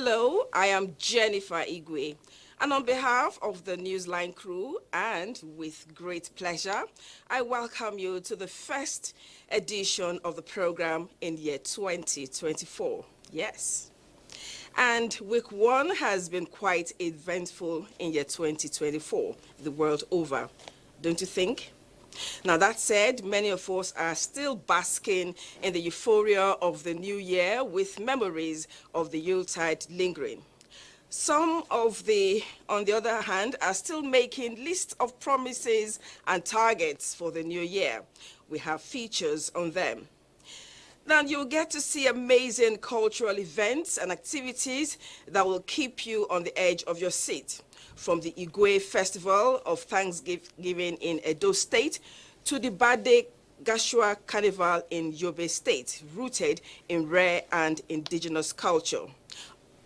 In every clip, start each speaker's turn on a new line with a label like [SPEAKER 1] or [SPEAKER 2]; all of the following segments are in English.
[SPEAKER 1] Hello, I am Jennifer Igwe, and on behalf of the Newsline crew and with great pleasure, I welcome you to the first edition of the program in year 2024. Yes. And week one has been quite eventful in year 2024, the world over, don't you think? Now, that said, many of us are still basking in the euphoria of the new year with memories of the Yuletide lingering. Some on the other hand, are still making lists of promises and targets for the new year. We have features on them. Now, you'll get to see amazing cultural events and activities that will keep you on the edge of your seat. From the Igwe Festival of Thanksgiving in Edo State to the Bade Gashua Carnival in Yobe State, rooted in rare and indigenous culture.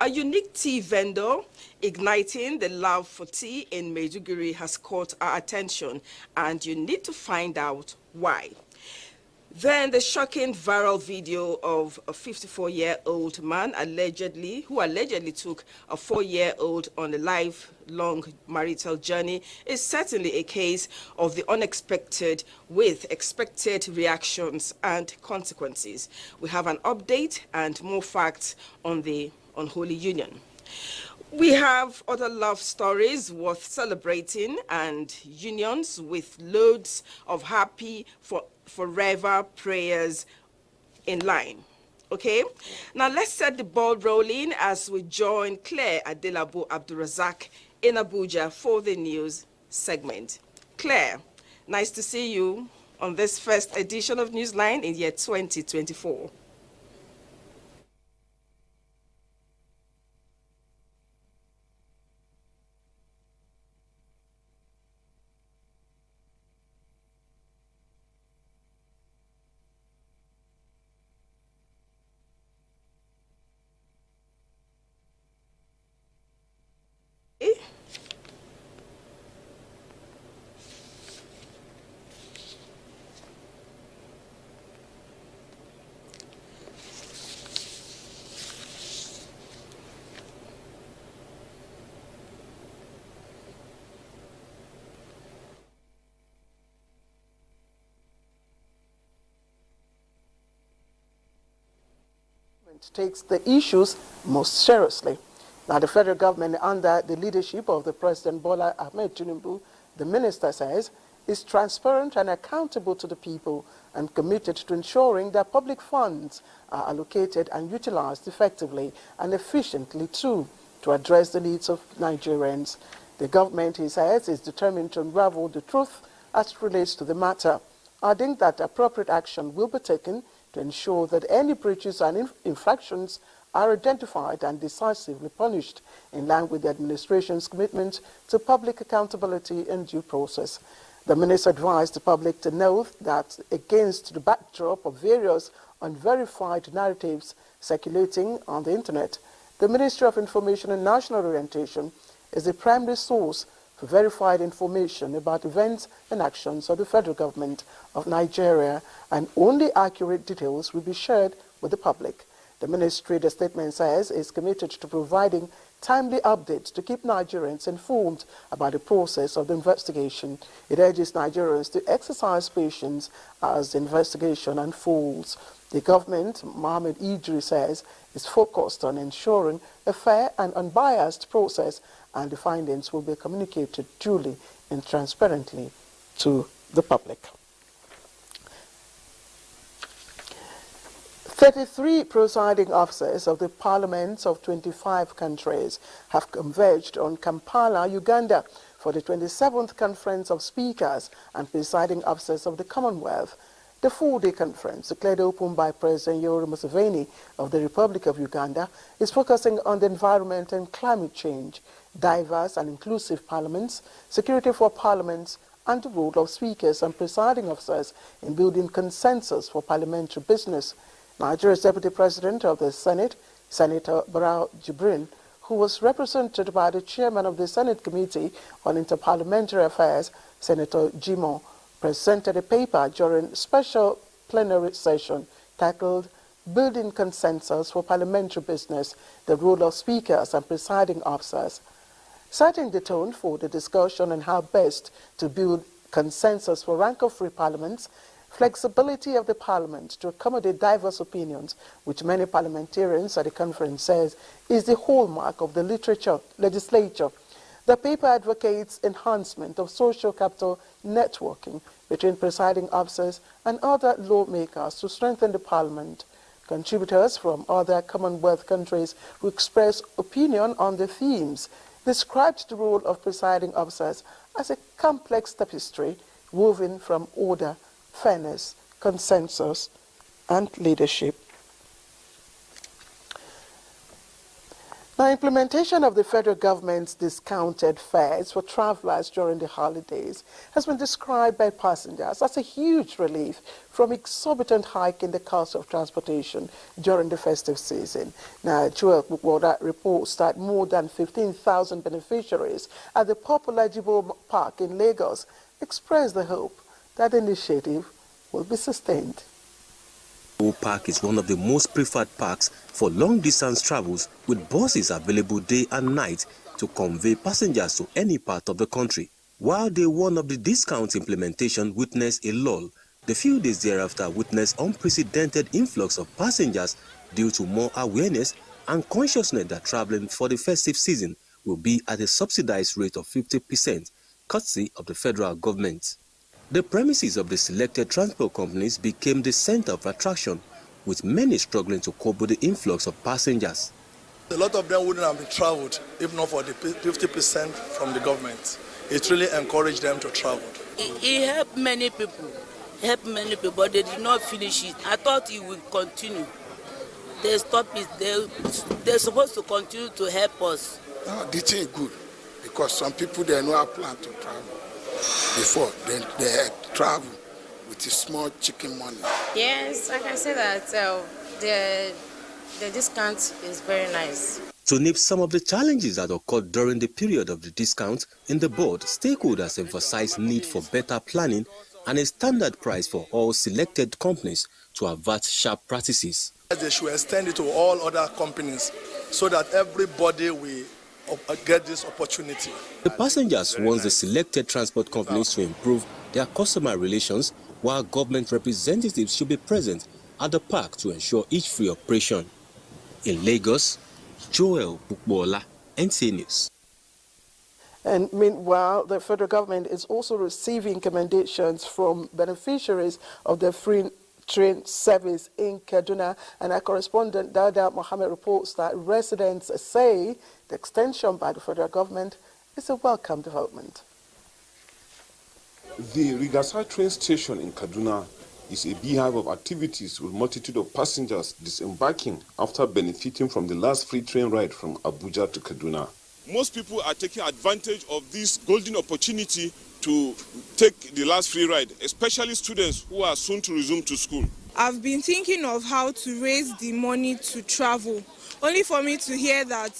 [SPEAKER 1] A unique tea vendor igniting the love for tea in Maiduguri has caught our attention, and you need to find out why. Then the shocking viral video of a 54-year-old man who allegedly took a 4-year-old on a lifelong marital journey is certainly a case of the unexpected with expected reactions and consequences. We have an update and more facts on the unholy union. We have other love stories worth celebrating and unions with loads of happy forever prayers in line. Okay? Now let's set the ball rolling as we join Claire Adelabu Abdurazak in Abuja for the news segment. Claire, nice to see you on this first edition of Newsline in year 2024.
[SPEAKER 2] Takes the issues most seriously. Now, the federal government, under the leadership of the President Bola Ahmed Tinubu, the minister says, is transparent and accountable to the people and committed to ensuring that public funds are allocated and utilized effectively and efficiently too to address the needs of Nigerians. The government, he says, is determined to unravel the truth as it relates to the matter, adding that appropriate action will be taken to ensure that any breaches and infractions are identified and decisively punished in line with the administration's commitment to public accountability and due process. The minister advised the public to note that against the backdrop of various unverified narratives circulating on the internet, the Ministry of Information and National Orientation is the primary source for verified information about events and actions of the federal government of Nigeria, and only accurate details will be shared with the public. The ministry, the statement says, is committed to providing timely updates to keep Nigerians informed about the process of the investigation. It urges Nigerians to exercise patience as the investigation unfolds. The government, Mohammed Idris says, is focused on ensuring a fair and unbiased process, and the findings will be communicated duly and transparently to the public. 33 presiding officers of the parliaments of 25 countries have converged on Kampala, Uganda, for the 27th Conference of Speakers and Presiding Officers of the Commonwealth. The four-day conference, declared open by President Yoweri Museveni of the Republic of Uganda, is focusing on the environment and climate change, diverse and inclusive parliaments, security for parliaments, and the role of speakers and presiding officers in building consensus for parliamentary business. Nigeria's Deputy President of the Senate, Senator Barau Jibrin, who was represented by the Chairman of the Senate Committee on Interparliamentary Affairs, Senator Jimo, presented a paper during a special plenary session titled building consensus for parliamentary business, the role of speakers and presiding officers. Setting the tone for the discussion on how best to build consensus for rank-of-free parliaments, flexibility of the parliament to accommodate diverse opinions, which many parliamentarians at the conference says is the hallmark of the legislature. The paper advocates enhancement of social capital networking between presiding officers and other lawmakers to strengthen the parliament. Contributors from other Commonwealth countries who express opinion on the themes described the role of presiding officers as a complex tapestry woven from order, fairness, consensus, and leadership. Now, implementation of the federal government's discounted fares for travelers during the holidays has been described by passengers as a huge relief from exorbitant hike in the cost of transportation during the festive season. Now, Joel Bukwoda reports that more than 15,000 beneficiaries at the popular Jibo Park in Lagos expressed the hope that the initiative will be sustained.
[SPEAKER 3] Park is one of the most preferred parks for long-distance travels, with buses available day and night to convey passengers to any part of the country. While day one of the discount implementation witnessed a lull, the few days thereafter witnessed unprecedented influx of passengers due to more awareness and consciousness that traveling for the festive season will be at a subsidized rate of 50%, courtesy of the federal government. The premises of the selected transport companies became the center of attraction, with many struggling to cope with the influx of passengers.
[SPEAKER 4] A lot of them wouldn't have been traveled if not for the 50% from the government. It really encouraged them to travel.
[SPEAKER 5] It helped many people, but they did not finish it. I thought it would continue. They stopped it. They're supposed to continue to help us.
[SPEAKER 6] No, the thing is good, because some people, they know how plan to travel. Before, they travel with a small chicken money.
[SPEAKER 7] Yes, I can say that the discount is very nice.
[SPEAKER 3] To nip some of the challenges that occurred during the period of the discount, in the board, stakeholders emphasized need for better planning and a standard price for all selected companies to avert sharp practices.
[SPEAKER 4] They should extend it to all other companies so that everybody will get this opportunity.
[SPEAKER 3] The passengers want the selected transport companies to improve their customer relations, while government representatives should be present at the park to ensure each free operation. In Lagos, Joel Bukwola, NTA News.
[SPEAKER 2] And meanwhile, the federal government is also receiving commendations from beneficiaries of the free train service in Kaduna, and our correspondent Dada Mohammed reports that residents say the extension by the federal government is a welcome development.
[SPEAKER 8] The Rigasa train station in Kaduna is a beehive of activities, with multitude of passengers disembarking after benefiting from the last free train ride from Abuja to Kaduna.
[SPEAKER 9] Most people are taking advantage of this golden opportunity to take the last free ride, especially students who are soon to resume to school.
[SPEAKER 10] I've been thinking of how to raise the money to travel, only for me to hear that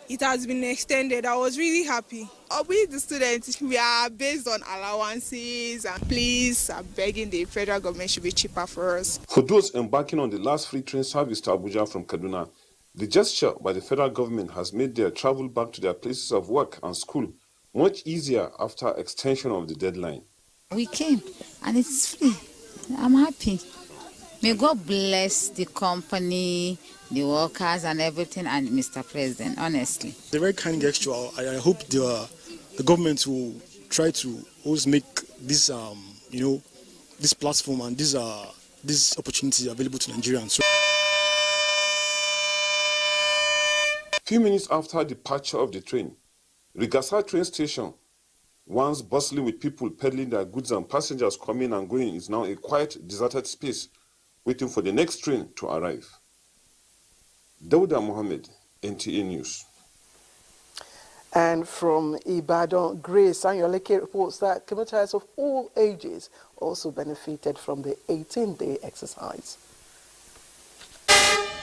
[SPEAKER 10] it has been extended. I was really happy. We, the students, we are based on allowances, and please, I'm begging the federal government should be cheaper for us.
[SPEAKER 8] For those embarking on the last free train service to Abuja from Kaduna, the gesture by the federal government has made their travel back to their places of work and school much easier after extension of the deadline.
[SPEAKER 11] We came and it's free. I'm happy. May God bless the company, the workers and everything, and Mr. President, honestly.
[SPEAKER 12] It's a very kind gesture. I hope the government will try to always make this, this platform and this opportunity available to Nigerians.
[SPEAKER 8] Few minutes after departure of the train, Rigasa train station, once bustling with people peddling their goods and passengers coming and going, is now a quiet, deserted space waiting for the next train to arrive. Dauda Mohammed, NTA News.
[SPEAKER 2] And from Ibadan, Grace Anyoleke reports that commuters of all ages also benefited from the 18-day exercise.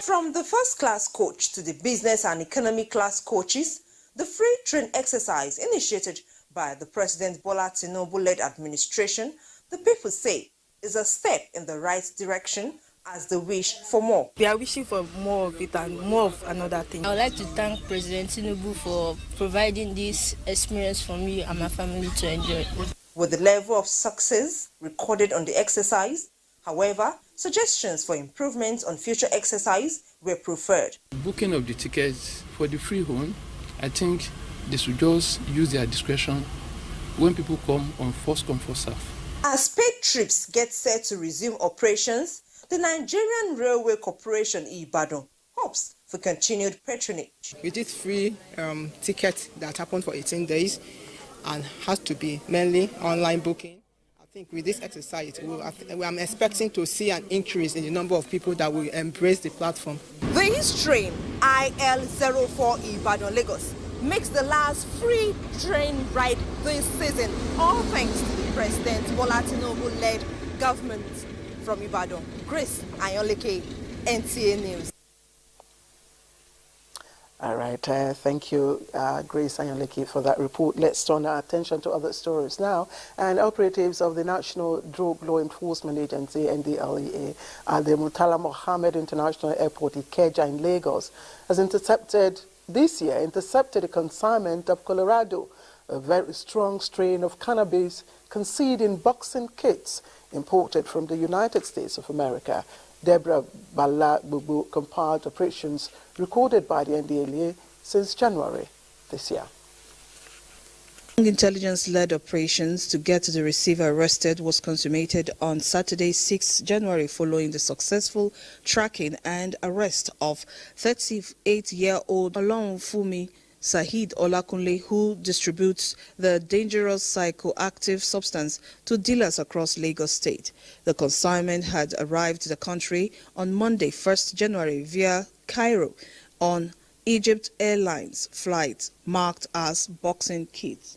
[SPEAKER 13] From the first-class coach to the business and economy class coaches, the free train exercise initiated by the President Bola Tinubu-led administration, the people say, is a step in the right direction as they wish for more.
[SPEAKER 14] We are wishing for more of it and more of another thing.
[SPEAKER 15] I would like to thank President Tinubu for providing this experience for me and my family to enjoy.
[SPEAKER 13] With the level of success recorded on the exercise, however, suggestions for improvements on future exercise were preferred.
[SPEAKER 16] Booking of the tickets for the free home, I think they should just use their discretion when people come on first come, first serve.
[SPEAKER 13] As paid trips get set to resume operations, the Nigerian Railway Corporation Ibadan hopes for continued patronage.
[SPEAKER 17] With this free ticket that happened for 18 days and has to be mainly online booking, I think with this exercise, I'm expecting to see an increase in the number of people that will embrace the platform.
[SPEAKER 13] This train, IL04 Ibadan Lagos, makes the last free train ride this season, all thanks to the President Bola Tinubu-led government. From Ibadan, Grace Ayonleke, NTA News.
[SPEAKER 2] All right, thank you, Grace Ayonleke, for that report. Let's turn our attention to other stories now. And operatives of the National Drug Law Enforcement Agency, NDLEA, at the Murtala Mohammed International Airport, Ikeja in Lagos, has intercepted a consignment of Colorado, a very strong strain of cannabis concealed in boxing kits imported from the United States of America. Deborah Bala-Bubu compiled operations recorded by the NDLEA since January this year.
[SPEAKER 18] Intelligence-led operations to get the receiver arrested was consummated on Saturday, 6 January, following the successful tracking and arrest of 38-year-old Olonfumi Sahid Olakunle, who distributes the dangerous psychoactive substance to dealers across Lagos State. The consignment had arrived the country on Monday, 1st January, via Cairo on Egypt Airlines flight marked as boxing kits.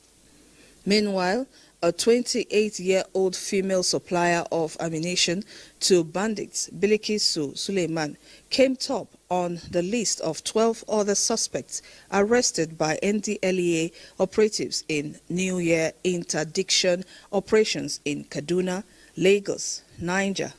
[SPEAKER 18] Meanwhile, a 28-year-old female supplier of ammunition to bandits, Bilikisu Suleiman, came top on the list of 12 other suspects arrested by NDLEA operatives in New Year interdiction operations in Kaduna, Lagos, Niger,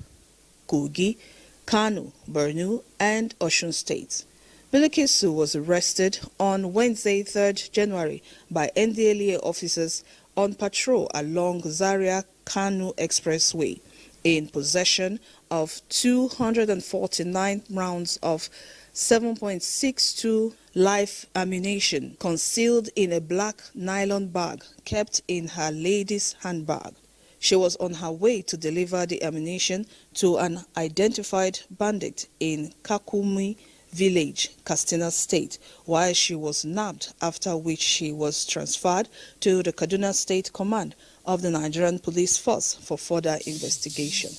[SPEAKER 18] Kogi, Kano, Borno, and Osun states. Bilikisu was arrested on Wednesday, 3rd January, by NDLEA officers on patrol along Zaria-Kano Expressway in possession of 249 rounds of 7.62 live ammunition concealed in a black nylon bag kept in her lady's handbag. She was on her way to deliver the ammunition to an identified bandit in Kakumi Village, Katsina State, while she was nabbed, after which she was transferred to the Kaduna State Command of the Nigerian Police Force for further investigation.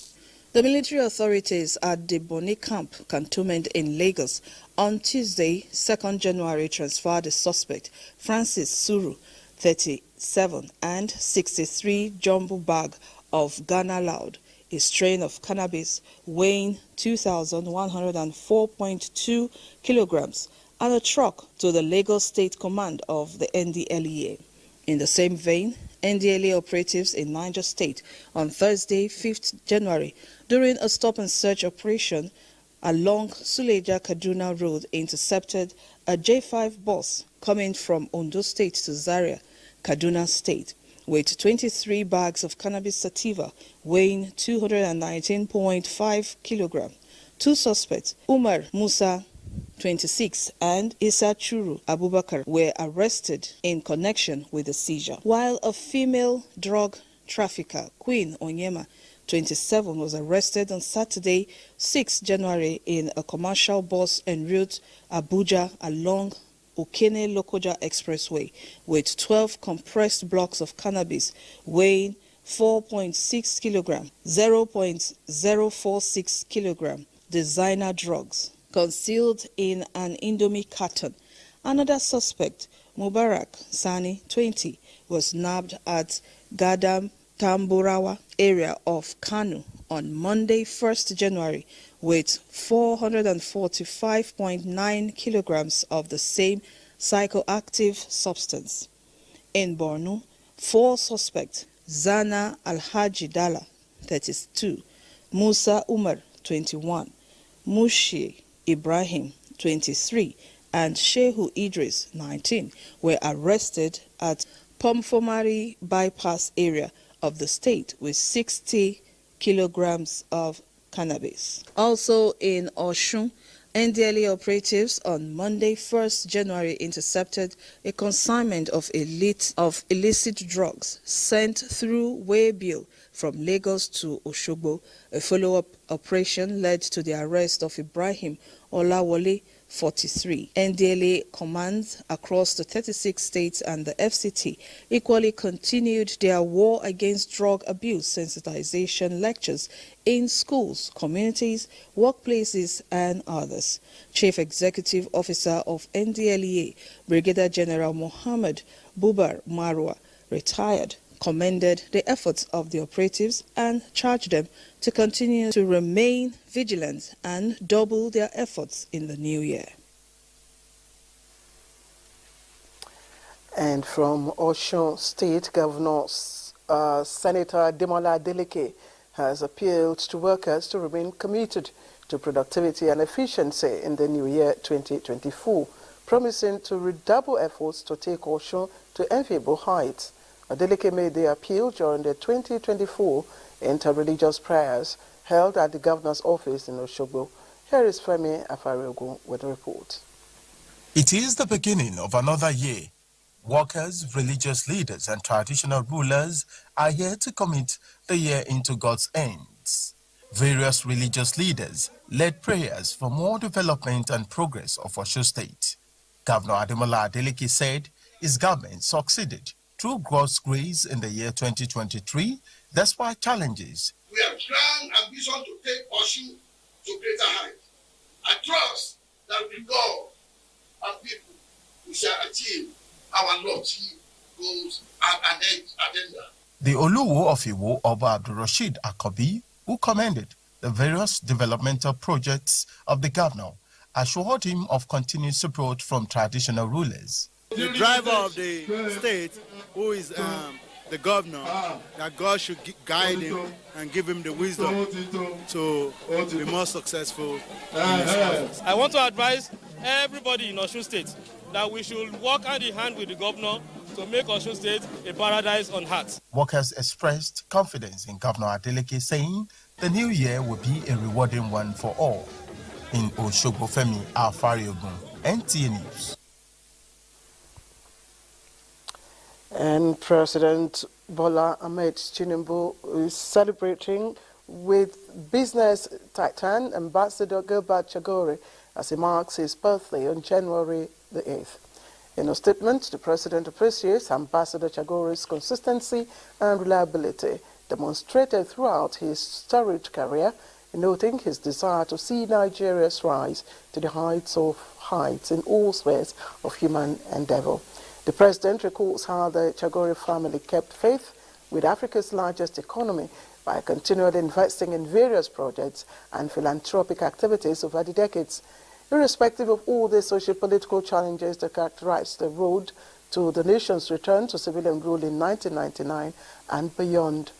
[SPEAKER 18] The military authorities at the Boni Camp cantonment in Lagos on Tuesday, 2nd January, transferred the suspect, Francis Suru, 37, and 63 jumbo bag of Ghana Loud, a strain of cannabis weighing 2,104.2 kilograms, and a truck to the Lagos State Command of the NDLEA. In the same vein, NDLEA operatives in Niger State on Thursday, 5th January, during a stop-and-search operation along Suleja-Kaduna Road, intercepted a J5 bus coming from Ondo State to Zaria, Kaduna State, with 23 bags of cannabis sativa weighing 219.5 kilograms. Two suspects, Umar Musa, 26, and Issa Churu Abubakar, were arrested in connection with the seizure, while a female drug trafficker, Queen Onyema, 27, was arrested on Saturday, 6 January, in a commercial bus en route Abuja along Okene-Lokoja Expressway with 12 compressed blocks of cannabis weighing 4.6 kilograms, 0.046 kilogram designer drugs concealed in an Indomie carton. Another suspect, Mubarak Sani, 20, was nabbed at Gadam Tamburawa area of Kano on Monday, 1st January, with 445.9 kilograms of the same psychoactive substance. In Borno, 4 suspects, Zana Alhaji Dala, 32, Musa Umar, 21, Mushi Ibrahim, 23, and Shehu Idris, 19, were arrested at Pomfomari bypass area of the state with 60 kilograms of cannabis. Also in Oshun, NDLA operatives on Monday, 1st January, intercepted a consignment of illicit drugs sent through waybill from Lagos to Oshogbo. A follow-up operation led to the arrest of Ibrahim Olawole, 43. NDLA commands across the 36 states and the FCT equally continued their war against drug abuse sensitization lectures in schools, communities, workplaces, and others. Chief Executive Officer of NDLEA, Brigadier General Mohammed Bubar Marwa, retired, commended the efforts of the operatives and charged them to continue to remain vigilant and double their efforts in the new year.
[SPEAKER 2] And from Osun State, Governor Senator Demola Adeleke has appealed to workers to remain committed to productivity and efficiency in the new year 2024, promising to redouble efforts to take Osun to enviable heights. Adeleke made the appeal during the 2024 inter-religious prayers held at the governor's office in Oshogbo. Here is Femi Afariogun with a report.
[SPEAKER 19] It is the beginning of another year. Workers, religious leaders, and traditional rulers are here to commit the year into God's hands. Various religious leaders led prayers for more development and progress of Osun State. Governor Ademola Adeleke said his government succeeded through God's grace in the year 2023, despite challenges.
[SPEAKER 6] We have grand ambition to take Osun to greater heights. I trust that with God and people, we shall achieve our lofty goals and agenda.
[SPEAKER 19] The Oluwo of Iwo, Oba Abdul Rashid Akobi, who commended the various developmental projects of the governor, assured him of continued support from traditional rulers.
[SPEAKER 20] The driver of the state, who is the governor, that God should guide him and give him the wisdom to be more successful in his office.
[SPEAKER 21] I want to advise everybody in Osun State that we should work hand in hand with the governor to make Osun State a paradise on earth.
[SPEAKER 19] Workers expressed confidence in Governor Adeleke, saying the new year will be a rewarding one for all. In Oshogbo, Femi Afariogun, NTA News.
[SPEAKER 2] And President Bola Ahmed Tinubu is celebrating with business titan Ambassador Gilbert Chagore as he marks his birthday on January the 8th. In a statement, the President appreciates Ambassador Chagore's consistency and reliability demonstrated throughout his storied career, noting his desire to see Nigeria's rise to the heights in all spheres of human endeavor. The President recalls how the Chagore family kept faith with Africa's largest economy by continually investing in various projects and philanthropic activities over the decades. Irrespective of all the socio-political challenges that characterized the road to the nation's return to civilian rule in 1999 and beyond.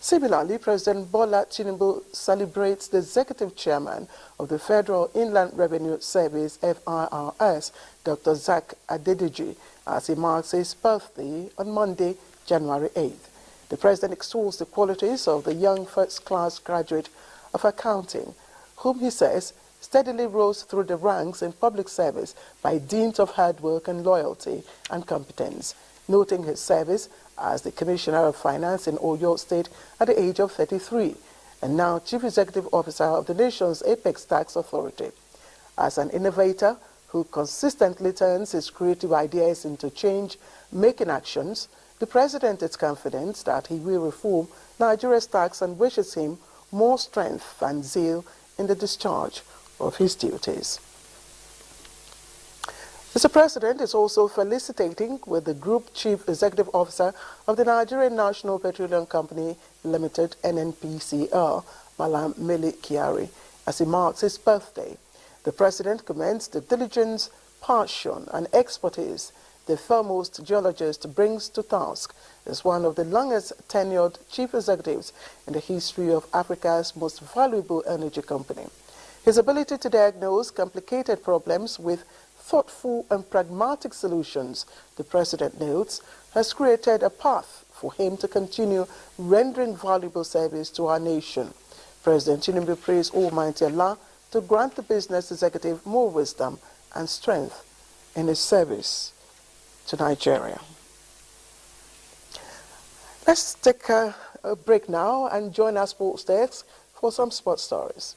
[SPEAKER 2] Similarly, President Bola Tinubu celebrates the Executive Chairman of the Federal Inland Revenue Service, FIRS, Dr. Zach Adedeji, as he marks his birthday on Monday, January 8th. The President extols the qualities of the young first-class graduate of accounting, whom he says steadily rose through the ranks in public service by dint of hard work and loyalty and competence, noting his service as the Commissioner of Finance in Oyo State at the age of 33, and now Chief Executive Officer of the nation's apex tax authority. As an innovator who consistently turns his creative ideas into change-making actions, the President is confident that he will reform Nigeria's tax and wishes him more strength and zeal in the discharge of his duties. Mr. President is also felicitating with the Group Chief Executive Officer of the Nigerian National Petroleum Company Limited, NNPCL, Malam Mele Kyari, as he marks his birthday. The President commends the diligence, passion and expertise the foremost geologist, brings to task as one of the longest tenured chief executives in the history of Africa's most valuable energy company. His ability to diagnose complicated problems with thoughtful and pragmatic solutions, the president notes, has created a path for him to continue rendering valuable service to our nation. President Tinubu praised Almighty Allah to grant the business executive more wisdom and strength in his service to Nigeria. Let's take a break now and join our sports desk for some sports stories.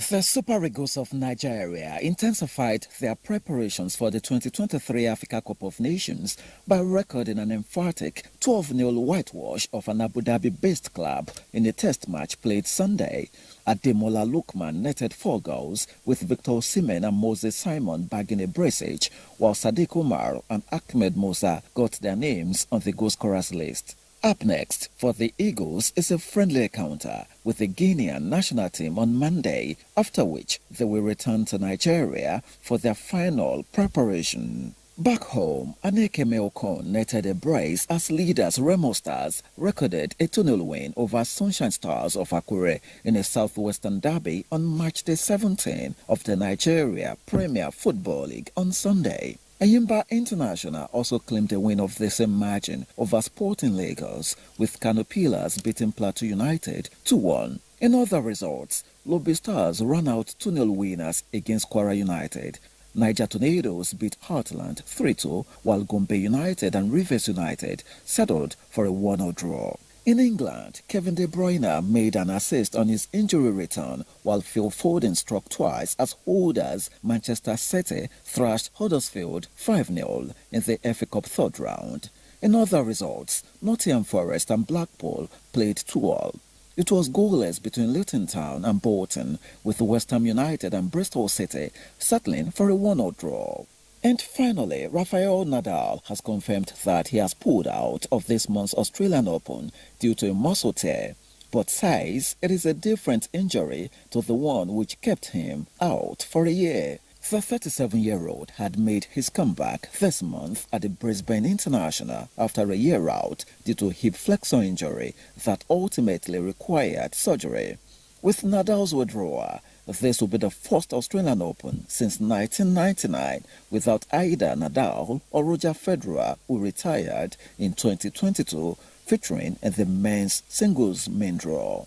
[SPEAKER 1] The Super Eagles of Nigeria intensified their preparations for the 2023 Africa Cup of Nations by recording an emphatic 12-0 whitewash of an Abu Dhabi-based club in a test match played Sunday. Ademola Lookman netted 4 goals, with Victor Osimhen and Moses Simon bagging a braceage, while Sadiq Umar and Ahmed Musa got their names on the goal scorers list. Up next for the Eagles is a friendly encounter with the Guinean national team on Monday, after which they will return to Nigeria for their final preparation. Back home, Anekeme Okon netted a brace as leaders Remo Stars recorded a 2-0 win over Sunshine Stars of Akure in a southwestern derby on March the 17th of the Nigeria Premier Football League on Sunday. Ayimba International also claimed a win of the same margin over Sporting Lagos, with Kano Pillars beating Plateau United 2-1. In other results, Lobby Stars ran out 2-0 winners against Kwara United. Niger Tornadoes beat Heartland 3-2, while Gombe United and Rivers United settled for a 1-0 draw. In England, Kevin De Bruyne made an assist on his injury return, while Phil Foden struck twice as holders Manchester City thrashed Huddersfield 5-0 in the FA Cup third round. In other results, Nottingham Forest and Blackpool played 2-2. It was goalless between Luton Town and Bolton, with West Ham United and Bristol City settling for a 1-0 draw. And finally, Rafael Nadal has confirmed that he has pulled out of this month's Australian Open due to a muscle tear, but says it is a different injury to the one which kept him out for a year. The 37-year-old had made his comeback this month at the Brisbane International after a year out due to hip flexor injury that ultimately required surgery. With Nadal's withdrawal, this will be the first Australian Open since 1999 without either Nadal or Roger Federer, who retired in 2022, featuring in the men's singles main draw.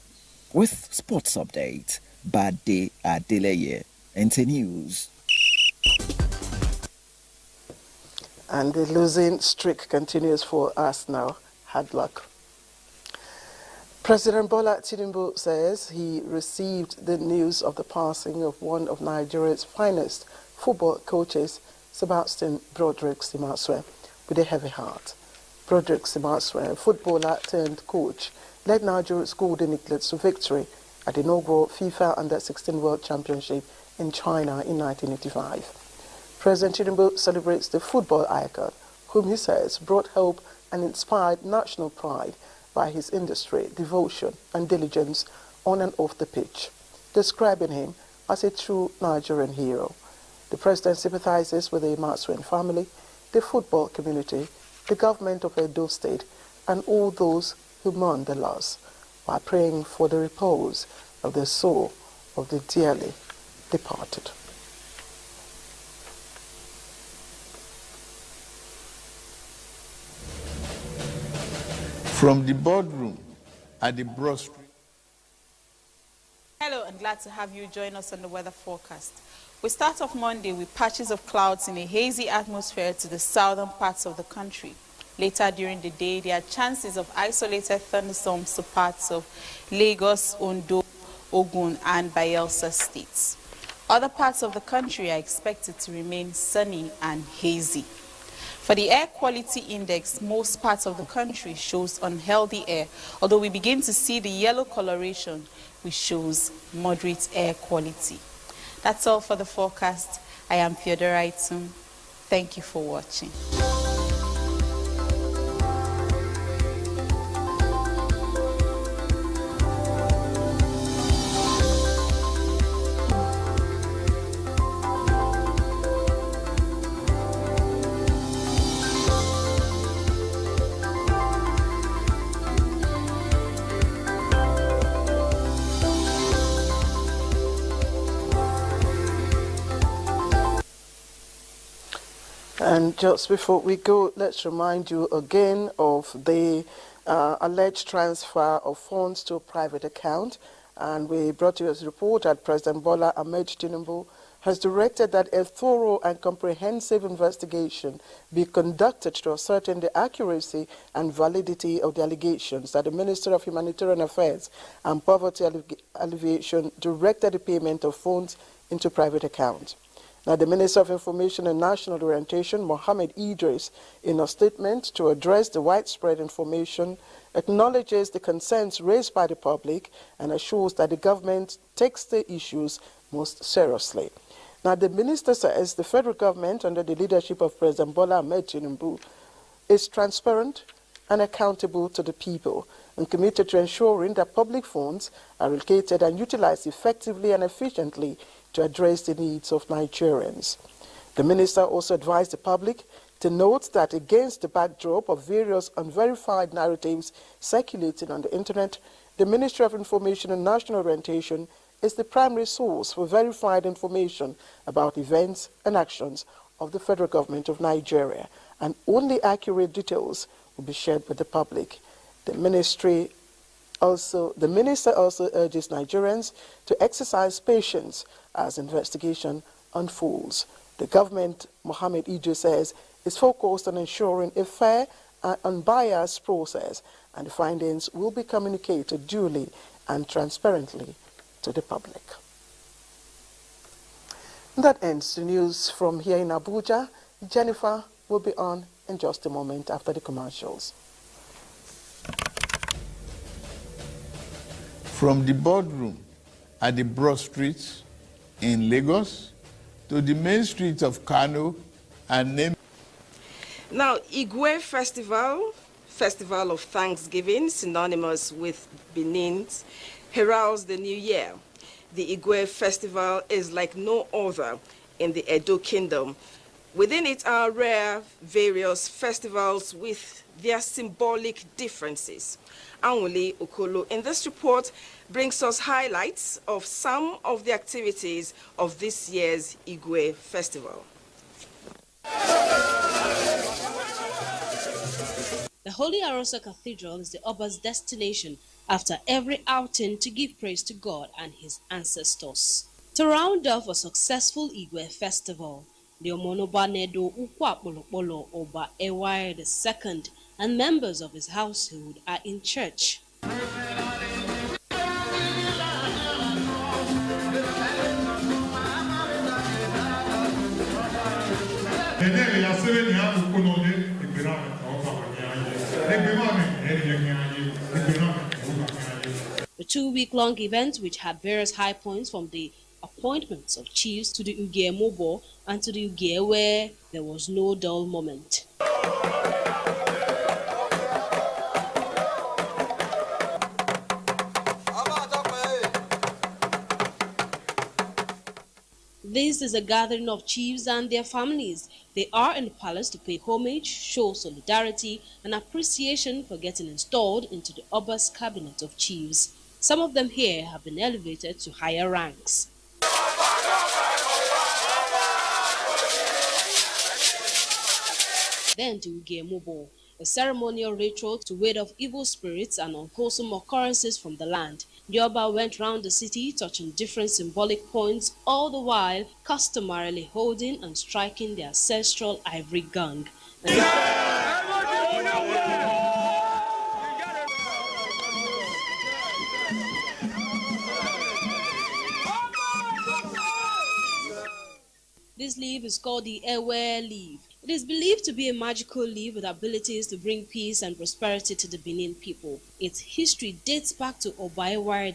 [SPEAKER 1] With sports update, Bade Adeleye, NT News.
[SPEAKER 2] And the losing streak continues for us now. Hard luck. President Bola Tinubu says he received the news of the passing of one of Nigeria's finest football coaches, Sebastian Broderick Simaswe, with a heavy heart. Broderick Simaswe, footballer turned coach, led Nigeria's Golden Eaglets to victory at the inaugural FIFA Under-16 World Championship in China in 1985. President Tinubu celebrates the football icon, whom he says brought hope and inspired national pride by his industry, devotion and diligence on and off the pitch, describing him as a true Nigerian hero. The president sympathizes with the Maswen family, the football community, the government of Edo State, and all those who mourn the loss, while praying for the repose of the soul of the dearly departed.
[SPEAKER 22] From the boardroom at the Broad Street.
[SPEAKER 23] Hello, and glad to have you join us on the weather forecast. We start off Monday with patches of clouds in a hazy atmosphere to the southern parts of the country. Later during the day, there are chances of isolated thunderstorms to parts of Lagos, Ondo, Ogun, and Bayelsa states. Other parts of the country are expected to remain sunny and hazy. For the air quality index, most parts of the country shows unhealthy air, although we begin to see the yellow coloration, which shows moderate air quality. That's all for the forecast. I am Theodora Itum. Thank you for watching.
[SPEAKER 2] And just before we go, let's remind you again of the alleged transfer of funds to a private account. And we brought you a report that President Bola Ahmed Tinubu has directed that a thorough and comprehensive investigation be conducted to ascertain the accuracy and validity of the allegations that the Minister of Humanitarian Affairs and Poverty Alleviation directed the payment of funds into private accounts. Now, the Minister of Information and National Orientation, Mohammed Idris, in a statement to address the widespread information, acknowledges the concerns raised by the public and assures that the government takes the issues most seriously. Now, the minister says the federal government, under the leadership of President Bola Ahmed Tinubu, is transparent and accountable to the people and committed to ensuring that public funds are allocated and utilized effectively and efficiently to address the needs of Nigerians. The minister also advised the public to note that against the backdrop of various unverified narratives circulating on the internet, the Ministry of Information and National Orientation is the primary source for verified information about events and actions of the federal government of Nigeria, and only accurate details will be shared with the public. The minister also urges Nigerians to exercise patience as investigation unfolds. The government, Mohammed Idris says, is focused on ensuring a fair and unbiased process, and the findings will be communicated duly and transparently to the public. That ends the news from here in Abuja. Jennifer will be on in just a moment after the commercials.
[SPEAKER 22] From the boardroom at the broad streets in Lagos to the main streets of Kano and name.
[SPEAKER 4] Now, Igwe Festival of Thanksgiving, synonymous with Benin's, heralds the new year. The Igwe Festival is like no other in the Edo Kingdom. Within it are rare various festivals with their symbolic differences. Anwule Okolo in this report brings us highlights of some of the activities of this year's Igwe Festival.
[SPEAKER 5] The Holy Arosa Cathedral is the Oba's destination after every outing to give praise to God and his ancestors. To round off a successful Igwe festival, the Omonoba Nedo Ukwapolopolo Oba Ewire II and members of his household are in church. The two-week-long event, which had various high points from the appointments of chiefs to the Ugie Mobo and to the Ugie, where there was no dull moment. This is a gathering of chiefs and their families. They are in the palace to pay homage, show solidarity and appreciation for getting installed into the Oba's cabinet of chiefs. Some of them here have been elevated to higher ranks. Then to Ugemobo, a ceremonial ritual to ward off evil spirits and unwholesome occurrences from the land. The Oba went round the city touching different symbolic points, all the while customarily holding and striking the ancestral ivory gong. This leaf is called the Ewe leaf. It is believed to be a magical leaf with abilities to bring peace and prosperity to the Benin people. Its history dates back to Obaeware I.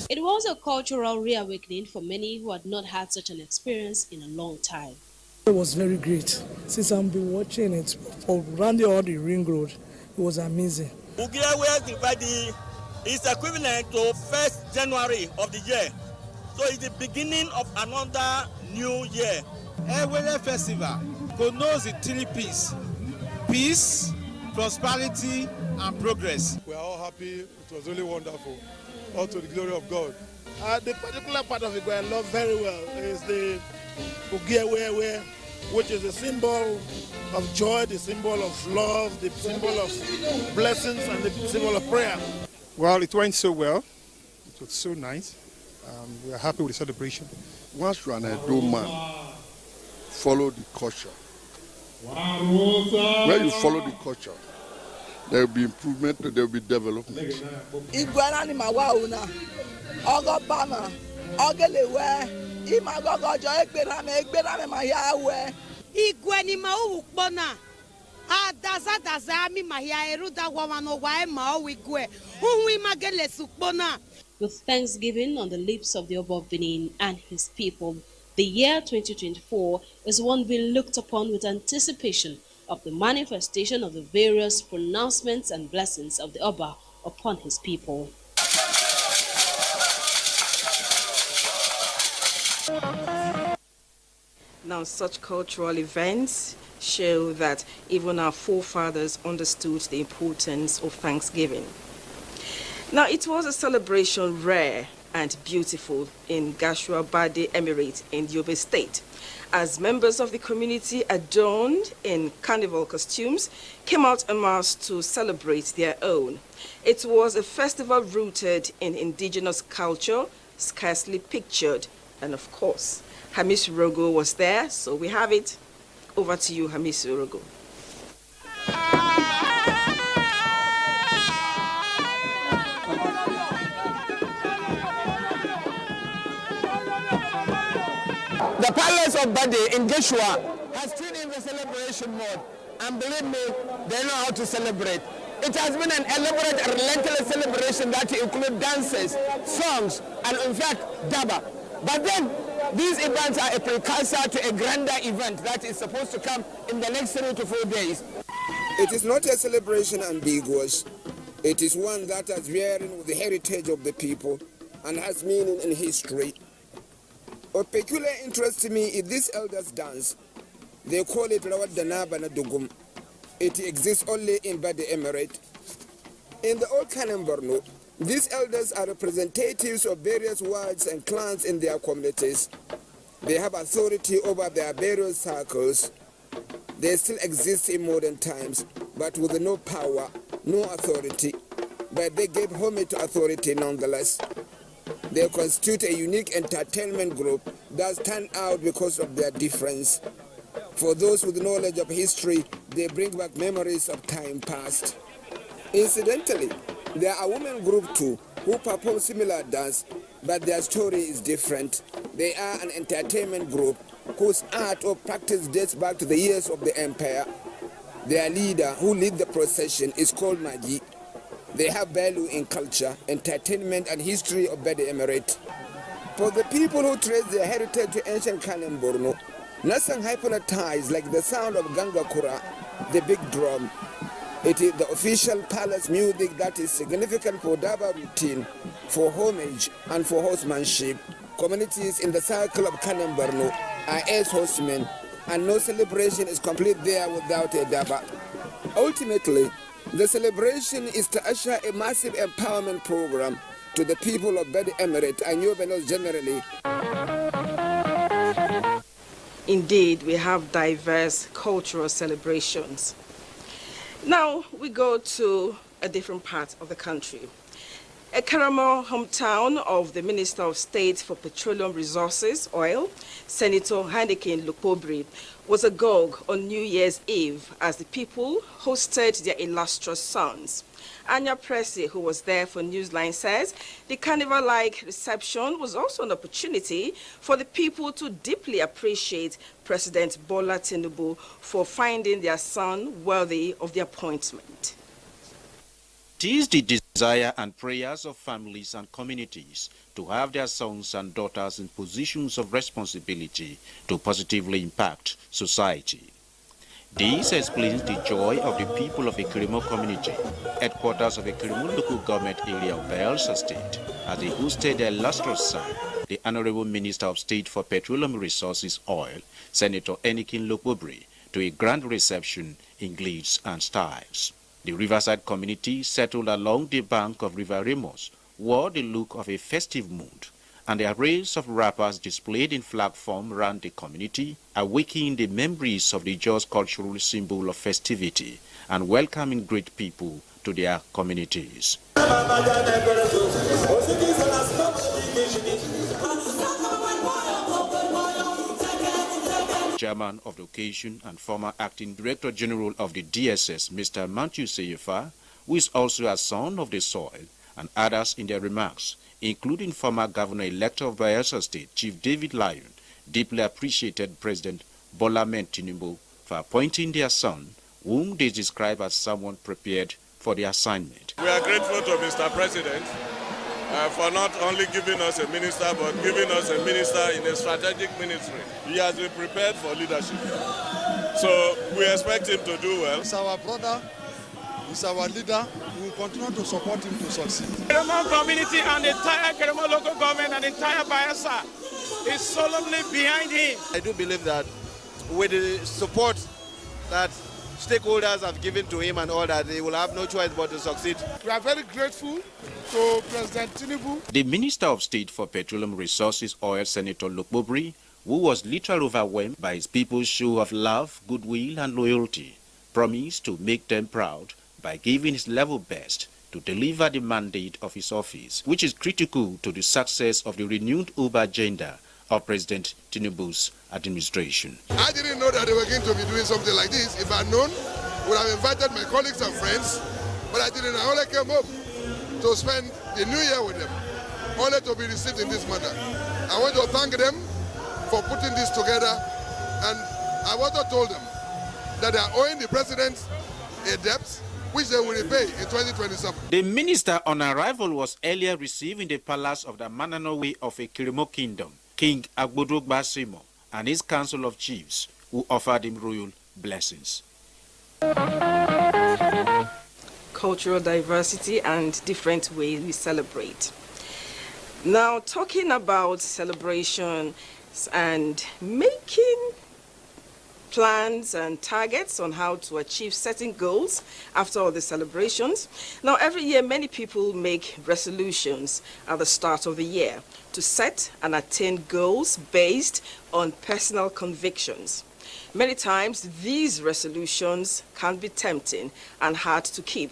[SPEAKER 5] It was a cultural reawakening for many who had not had such an experience in a long time.
[SPEAKER 7] It was very great. Since I've been watching it around all the ring road, it was amazing.
[SPEAKER 24] Ugewe is equivalent to 1st January of the year. So it's the beginning of another new year.
[SPEAKER 25] Ewele Festival connotes the three P's: peace, prosperity, and progress.
[SPEAKER 26] We are all happy. It was really wonderful. All to the glory of God.
[SPEAKER 20] The particular part of Igwe I love very well is the Ugiawewe, which is a symbol of joy, the symbol of love, the symbol of blessings, and the symbol of prayer.
[SPEAKER 3] Well, it went so well. It was so nice. We are happy with the celebration.
[SPEAKER 6] Once you are an Edo man, follow the culture. When you follow the culture, there will be improvement, there will be development.
[SPEAKER 5] With thanksgiving on the lips of the Oba of Benin and his people, the year 2024 is one being looked upon with anticipation of the manifestation of the various pronouncements and blessings of the Oba upon his people.
[SPEAKER 4] Now, such cultural events show that even our forefathers understood the importance of Thanksgiving. Now, it was a celebration rare and beautiful in Gashua Bade Emirate in Yobe State, as members of the community adorned in carnival costumes came out en masse to celebrate their own. It was a festival rooted in indigenous culture, scarcely pictured, and of course, Hamis Rogo was there, so we have it. Over to you, Hamis Rogo.
[SPEAKER 9] The Palace of Bade in Geshua has tuned in the celebration mode, and believe me, they know how to celebrate. It has been an elaborate and relentless celebration that include dances, songs, and in fact, daba. But then, these events are a precursor to a grander event that is supposed to come in the next 3 to 4 days.
[SPEAKER 10] It is not a celebration ambiguous. It is one that has bearing with the heritage of the people and has meaning in history. Of peculiar interest to me is this elders' dance. They call it Rawat Danaba Dugum. It exists only in Bade Emirate. In the old Kanem Borno, these elders are representatives of various wards and clans in their communities. They have authority over their various circles. They still exist in modern times, but with no power, no authority. But they gave homage to authority nonetheless. They constitute a unique entertainment group that stand out because of their difference. For those with knowledge of history, they bring back memories of time past. Incidentally, there are a women group too who perform similar dance, but their story is different. They are an entertainment group whose art or practice dates back to the years of the empire. Their leader, who leads the procession, is called Magi. They have value in culture, entertainment, and history of Bade Emirate. For the people who trace their heritage to ancient Kanem Borno, nothing hypnotized like the sound of Ganga Kura, the big drum. It is the official palace music that is significant for Daba routine, for homage, and for horsemanship. Communities in the circle of Kanem Borno are as horsemen, and no celebration is complete there without a Daba. Ultimately, the celebration is to usher a massive empowerment program to the people of Bade Emirate and Yobenos generally.
[SPEAKER 4] Indeed, we have diverse cultural celebrations. Now we go to a different part of the country. A Karamo hometown of the Minister of State for Petroleum Resources, Oil, Senator Heineken Lukobri, was agog on New Year's Eve as the people hosted their illustrious sons. Anya Pressy, who was there for Newsline, says the carnival-like reception was also an opportunity for the people to deeply appreciate President Bola Tinubu for finding their son worthy of the appointment.
[SPEAKER 11] It is the desire and prayers of families and communities to have their sons and daughters in positions of responsibility to positively impact society. This explains the joy of the people of Ikirimo community, headquarters of Ikirimo local government area of Bayelsa State, as they hosted their illustrious son, the Honorable Minister of State for Petroleum Resources Oil, Senator Enikin Lopobri, to a grand reception in glitz and styles. The riverside community settled along the bank of River Ramos wore the look of a festive mood and the arrays of wrappers displayed in flag form around the community awakening the memories of the just cultural symbol of festivity and welcoming great people to their communities. Chairman of the occasion and former acting Director General of the DSS, Mr. Matthew Seyefa, who is also a son of the soil, and others in their remarks, including former Governor-elect of Bayelsa State, Chief David Lyon, deeply appreciated President Bola Ahmed Tinubu for appointing their son, whom they describe as someone prepared for the assignment.
[SPEAKER 8] We are grateful to Mr. President for not only giving us a minister, but giving us a minister in a strategic ministry. He has been prepared for leadership. So we expect him to do well.
[SPEAKER 12] He's our brother, he's our leader. We will continue to support him to succeed.
[SPEAKER 14] The Kerema community and the entire Kerema local government and the entire Bayelsa is solemnly behind him.
[SPEAKER 12] I do believe that with the support that stakeholders have given to him and all that, they will have no choice but to succeed. We are very grateful to President Tinubu.
[SPEAKER 11] The Minister of State for Petroleum Resources, Oil, Senator Lokbobri, who was literally overwhelmed by his people's show of love, goodwill, and loyalty, promised to make them proud by giving his level best to deliver the mandate of his office, which is critical to the success of the renewed Uber agenda of President Tinubu's administration.
[SPEAKER 6] I didn't know that they were going to be doing something like this. If I had known, I would have invited my colleagues and friends, but I didn't. I only came home to spend the new year with them, only to be received in this manner. I want to thank them for putting this together, and I also told them that they are owing the president a debt which they will repay in 2027.
[SPEAKER 11] The minister on arrival was earlier received in the palace of the Mananowe of Ekirimo Kingdom, King Agbodogba Simo, and his council of chiefs, who offered him royal blessings.
[SPEAKER 4] Cultural diversity and different ways we celebrate. Now, talking about celebrations and making plans and targets on how to achieve certain goals after all the celebrations. Now, every year, many people make resolutions at the start of the year to set and attain goals based on personal convictions. Many times, these resolutions can be tempting and hard to keep.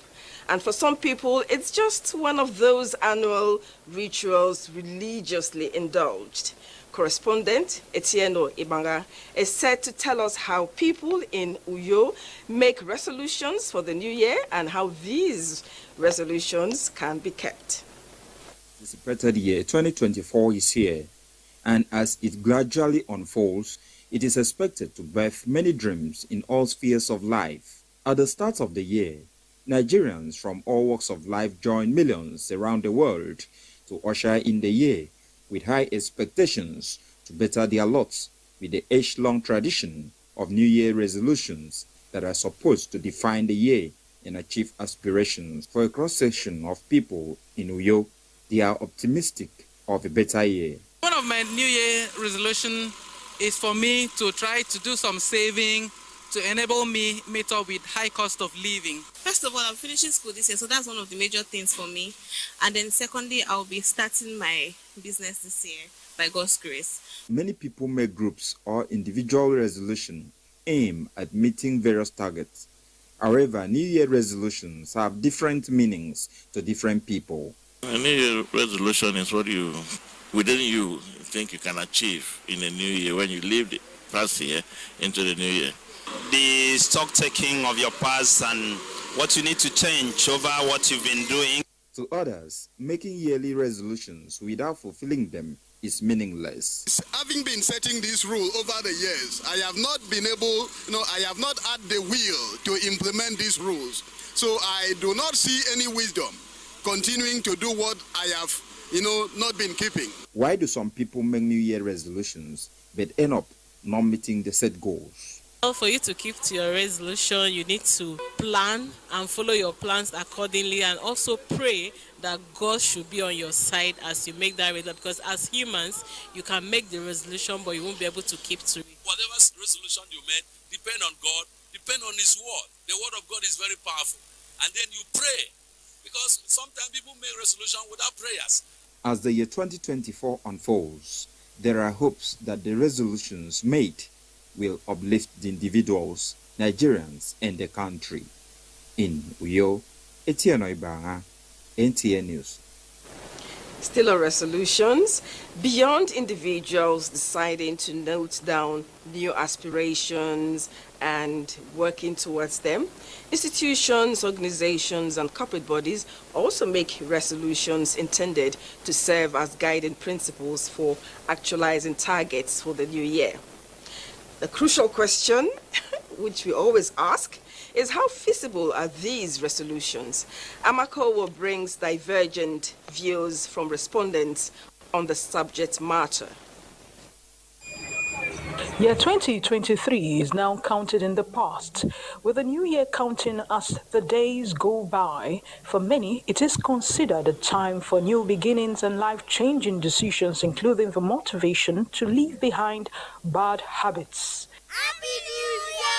[SPEAKER 4] And for some people, it's just one of those annual rituals religiously indulged. Correspondent Etienne Ibanga is set to tell us how people in Uyo make resolutions for the new year and how these resolutions can be kept.
[SPEAKER 15] The anticipated year 2024 is here, and as it gradually unfolds, it is expected to birth many dreams in all spheres of life. At the start of the year, Nigerians from all walks of life join millions around the world to usher in the year with high expectations to better their lots with the age-long tradition of New Year resolutions that are supposed to define the year and achieve aspirations. For a cross-section of people in Uyo, they are optimistic of a better year.
[SPEAKER 16] One of my New Year resolutions is for me to try to do some saving to enable me meet up with high cost of living.
[SPEAKER 26] First of all, I'm finishing school this year, so that's one of the major things for me. And then secondly, I'll be starting my business this year by God's grace.
[SPEAKER 15] Many people make groups or individual resolutions aim at meeting various targets. However, New Year resolutions have different meanings to different people.
[SPEAKER 27] A New Year resolution is what you, within you, think you can achieve in a new year when you leave the past year into the new year.
[SPEAKER 28] The stock taking of your past and what you need to change over what you've been doing.
[SPEAKER 15] To others, making yearly resolutions without fulfilling them is meaningless.
[SPEAKER 6] Having been setting this rule over the years, I have not been able, I have not had the will to implement these rules. So I do not see any wisdom continuing to do what I have, not been keeping.
[SPEAKER 15] Why do some people make New Year resolutions but end up not meeting the set goals?
[SPEAKER 26] Well, for you to keep to your resolution, you need to plan and follow your plans accordingly, and also pray that God should be on your side as you make that resolution. Because as humans, you can make the resolution, but you won't be able to keep to it.
[SPEAKER 29] Whatever resolution you made, depend on God, depend on His word. The word of God is very powerful. And then you pray. Because sometimes people make resolution without prayers.
[SPEAKER 15] As the year 2024 unfolds, there are hopes that the resolutions made will uplift the individuals, Nigerians, and the country. In Uyo, Etienne Ibanga, NTN News.
[SPEAKER 4] Still on resolutions, beyond individuals deciding to note down new aspirations and working towards them, institutions, organizations, and corporate bodies also make resolutions intended to serve as guiding principles for actualizing targets for the new year. The crucial question, which we always ask, is how feasible are these resolutions? Amakowo brings divergent views from respondents on the subject matter.
[SPEAKER 1] Year 2023 is now counted in the past, with the new year counting as the days go by. For many, it is considered a time for new beginnings and life-changing decisions, including the motivation to leave behind bad habits.
[SPEAKER 2] Happy New Year!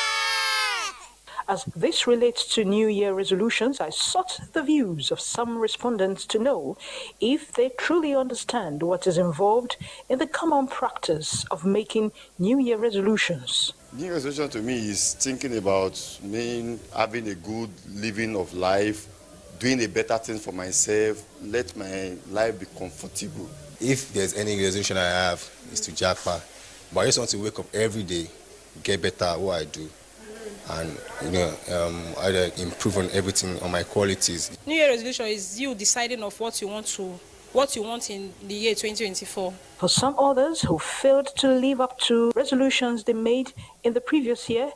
[SPEAKER 1] As this relates to New Year resolutions, I sought the views of some respondents to know if they truly understand what is involved in the common practice of making New Year resolutions.
[SPEAKER 13] New Year resolution to me is thinking about me having a good living of life, doing a better thing for myself, let my life be comfortable.
[SPEAKER 17] If there's any resolution I have, is to jackpot. But I just want to wake up every day, get better at what I do, and either improve on everything, on my qualities.
[SPEAKER 18] New Year resolution is you deciding of what you want in the year 2024.
[SPEAKER 1] For some others who failed to live up to resolutions they made in the previous year,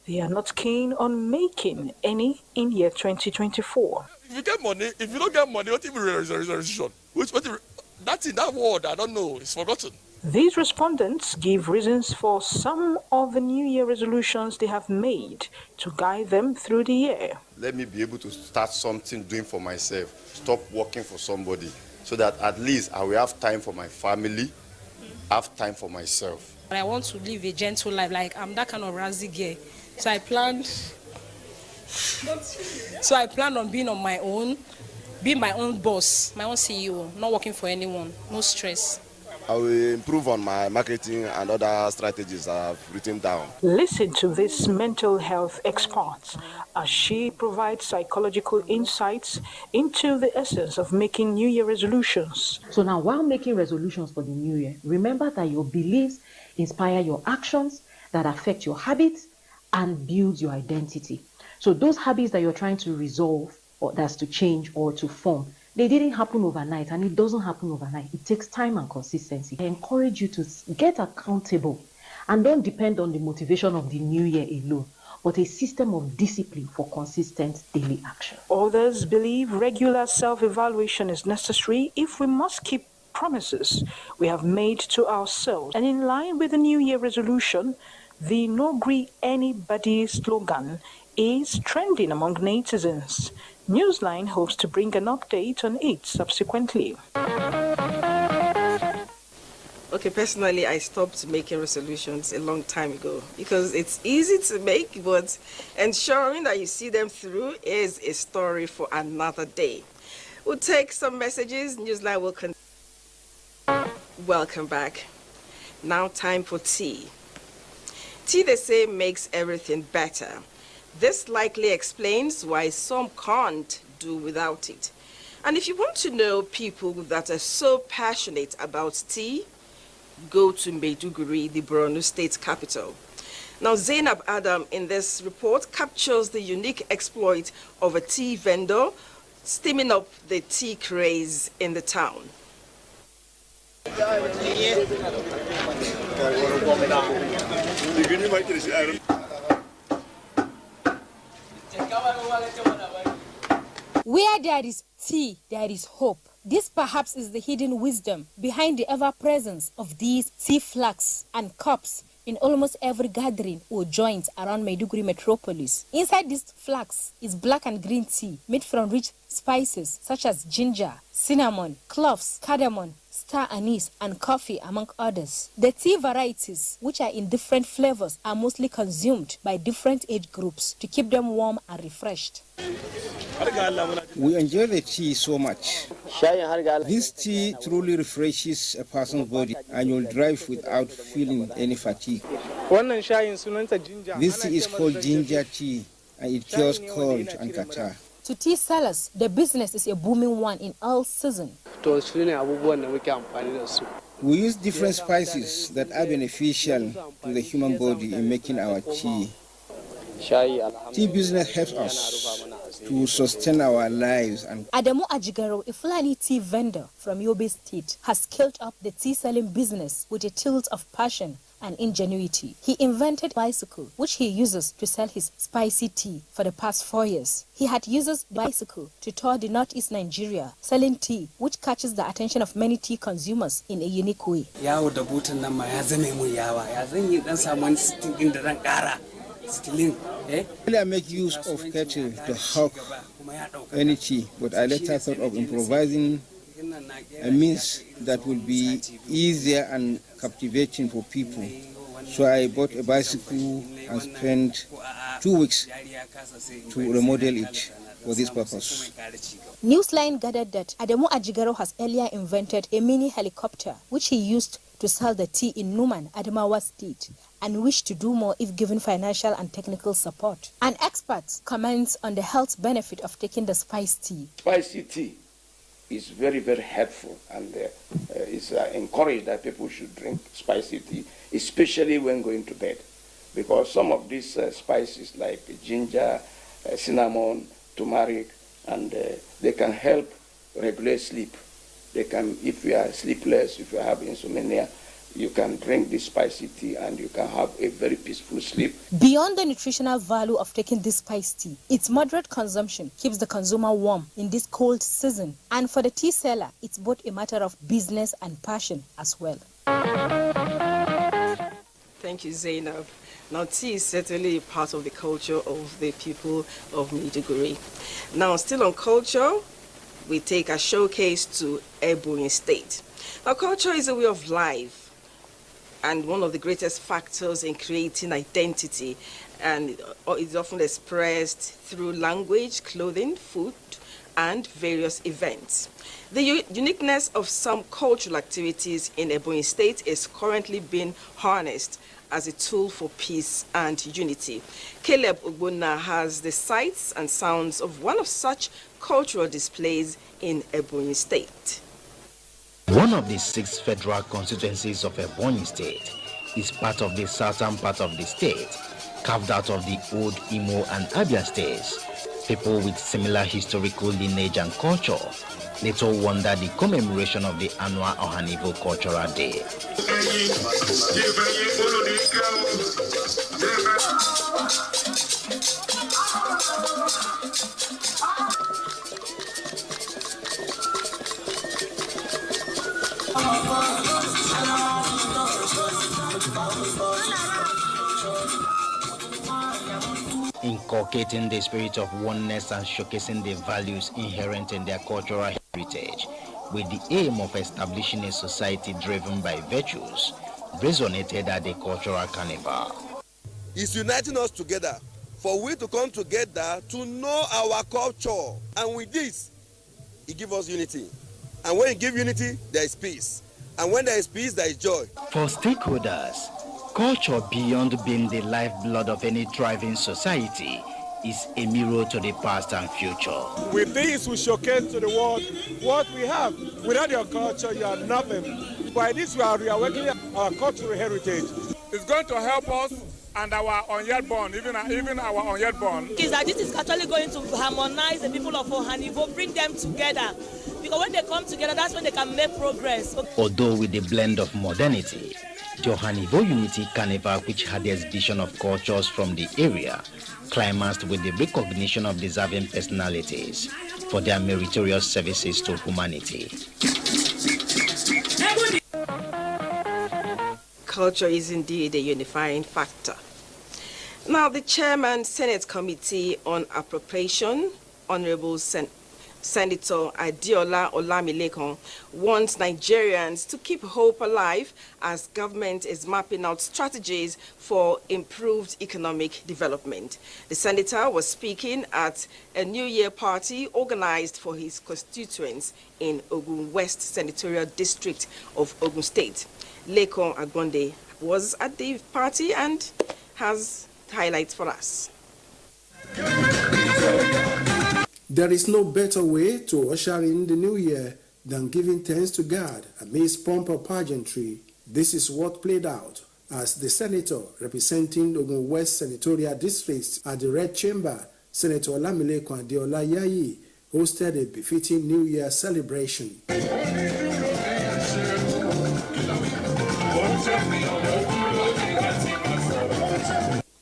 [SPEAKER 1] they are not keen on making any in year 2024.
[SPEAKER 8] If you get money, if you don't get money, what is resolution? That word, I don't know, it's forgotten.
[SPEAKER 1] These respondents give reasons for some of the New Year resolutions they have made to guide them through the year.
[SPEAKER 13] Let me be able to start something doing for myself, stop working for somebody, so that at least I will have time for my family, have time for myself.
[SPEAKER 18] I want to live a gentle life, like I'm that kind of Razi girl. So I plan on being on my own, being my own boss, my own CEO, not working for anyone, no stress.
[SPEAKER 12] I will improve on my marketing and other strategies I've written down.
[SPEAKER 1] Listen to this mental health expert as she provides psychological insights into the essence of making New Year resolutions.
[SPEAKER 19] So now, while making resolutions for the new year, remember that your beliefs inspire your actions that affect your habits and build your identity. So those habits that you're trying to resolve, or that's to change or to form, they didn't happen overnight, and it doesn't happen overnight. It takes time and consistency. I encourage you to get accountable and don't depend on the motivation of the new year alone, but a system of discipline for consistent daily action.
[SPEAKER 1] Others believe regular self-evaluation is necessary if we must keep promises we have made to ourselves. And in line with the New Year resolution, the No Gree Anybody slogan is trending among netizens. Newsline hopes to bring an update on it subsequently.
[SPEAKER 4] Okay, personally, I stopped making resolutions a long time ago because it's easy to make, but ensuring that you see them through is a story for another day. We'll take some messages. Newsline will continue. Welcome back. Now time for tea. Tea, they say, makes everything better. This likely explains why some can't do without it. And if you want to know people that are so passionate about tea, go to Maiduguri, the Borno state capital. Now, Zainab Adam in this report captures the unique exploit of a tea vendor steaming up the tea craze in the town.
[SPEAKER 21] Where there is tea, there is hope. This perhaps is the hidden wisdom behind the ever-presence of these tea flags and cups in almost every gathering or joint around Maiduguri metropolis. Inside these flags is black and green tea made from rich spices such as ginger, cinnamon, cloves, cardamom, star anise, and coffee, among others. The tea varieties, which are in different flavors, are mostly consumed by different age groups to keep them warm and refreshed.
[SPEAKER 2] We enjoy the tea so much. This tea truly refreshes a person's body and you'll drive without feeling any fatigue. This tea is called ginger tea and it cures cold and catarrh.
[SPEAKER 21] To tea sellers, the business is a booming one in all season.
[SPEAKER 2] We use different spices that are beneficial to the human body in making our tea. Tea business helps us to sustain our lives. And
[SPEAKER 21] Adamu Ajigaro, a Fulani tea vendor from Yobe State, has scaled up the tea selling business with a tilt of passion and ingenuity. He invented a bicycle, which he uses to sell his spicy tea for the past 4 years. He had used his bicycle to tour the northeast Nigeria, selling tea, which catches the attention of many tea consumers in a unique way.
[SPEAKER 2] I make use of kettle to hawk any tea, but I later thought of improvising a means that will be easier and captivating for people. So I bought a bicycle and spent 2 weeks to remodel it for this purpose.
[SPEAKER 21] Newsline gathered that Adamu Ajigaro has earlier invented a mini helicopter, which he used to sell the tea in Numan, Adamawa State, and wished to do more if given financial and technical support. An expert comments on the health benefit of taking the spice tea.
[SPEAKER 3] Spicy tea is very, very helpful, and it's encouraged that people should drink spicy tea, especially when going to bed, because some of these spices like ginger, cinnamon, turmeric, and they can help regulate sleep. They can, if you are sleepless, if you have insomnia, you can drink this spicy tea and you can have a very peaceful sleep.
[SPEAKER 21] Beyond the nutritional value of taking this spice tea, its moderate consumption keeps the consumer warm in this cold season. And for the tea seller, it's both a matter of business and passion as well.
[SPEAKER 4] Thank you, Zainab. Now, tea is certainly a part of the culture of the people of Maiduguri. Now, still on culture, we take a showcase to Ebonyi State. Now, culture is a way of life and one of the greatest factors in creating identity, and it's often expressed through language, clothing, food, and various events. The uniqueness of some cultural activities in Ebonyi State is currently being harnessed as a tool for peace and unity. Caleb Ogbonna has the sights and sounds of one of such cultural displays in Ebonyi State.
[SPEAKER 5] One of the 6 federal constituencies of Ebonyi State is part of the southern part of the state, carved out of the old Imo and Abia states. People with similar historical lineage and culture little wonder the commemoration of the annual Ohanivo Cultural Day. Inculcating the spirit of oneness and showcasing the values inherent in their cultural heritage, with the aim of establishing a society driven by virtues, resonated at the cultural carnival.
[SPEAKER 7] It's uniting us together, for we to come together to know our culture, and with this, it gives us unity. And when you give unity, there is peace. And when there is peace, there is joy.
[SPEAKER 5] For stakeholders, culture, beyond being the lifeblood of any thriving society, is a mirror to the past and future.
[SPEAKER 14] With this, we showcase to the world what we have. Without your culture, you are nothing. By this, we are reawakening our cultural heritage. It's going to help us and our unyet born, even our unyet born.
[SPEAKER 20] Is that this is actually going to harmonize the people of Ohanivo, bring them together. Because when they come together, that's when they can make progress.
[SPEAKER 5] Although with the blend of modernity, the Ohanivo Unity Carnival, which had the exhibition of cultures from the area, climaxed with the recognition of deserving personalities for their meritorious services to humanity.
[SPEAKER 4] Culture is indeed a unifying factor. Now, the Chairman, Senate Committee on Appropriation, Honorable Senator Adiola Olamilekan wants Nigerians to keep hope alive as government is mapping out strategies for improved economic development. The senator was speaking at a New Year party organized for his constituents in Ogun West Senatorial District of Ogun State. Lekon Agbonde was at the party and has highlights for us.
[SPEAKER 9] There is no better way to usher in the new year than giving thanks to God amidst pomp and pageantry. This is what played out as the senator representing Ogun West Senatorial District at the Red Chamber, Senator Olamilekan Adeola Yayi, hosted a befitting New Year celebration.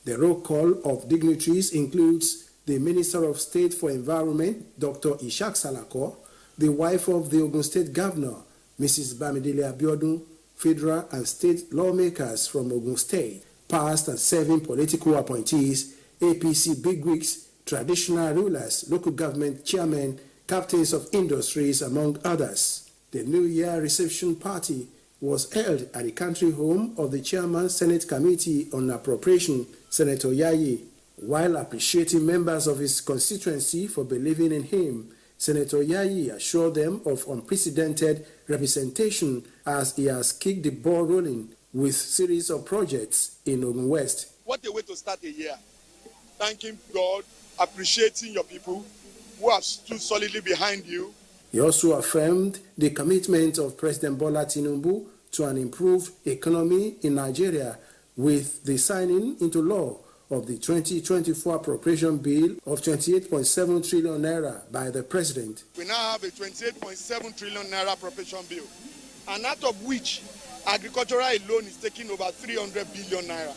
[SPEAKER 9] The roll call of dignitaries includes the Minister of State for Environment, Dr. Ishaq Salako, the wife of the Ogun State Governor, Mrs. Bamidele Abiodun, federal and state lawmakers from Ogun State, past and serving political appointees, APC bigwigs, traditional rulers, local government chairmen, captains of industries, among others. The New Year reception party was held at the country home of the Chairman Senate Committee on Appropriation, Senator Yayi. While appreciating members of his constituency for believing in him, Senator Yayi assured them of unprecedented representation as he has kicked the ball rolling with series of projects in Ogun West.
[SPEAKER 10] What a way to start a year. Thanking God, appreciating your people who have stood solidly behind you.
[SPEAKER 9] He also affirmed the commitment of President Bola Tinubu to an improved economy in Nigeria with the signing into law of the 2024 appropriation bill of 28.7 trillion naira by the president.
[SPEAKER 10] We now have a 28.7 trillion naira appropriation bill, and out of which agricultural alone is taking over 300 billion naira.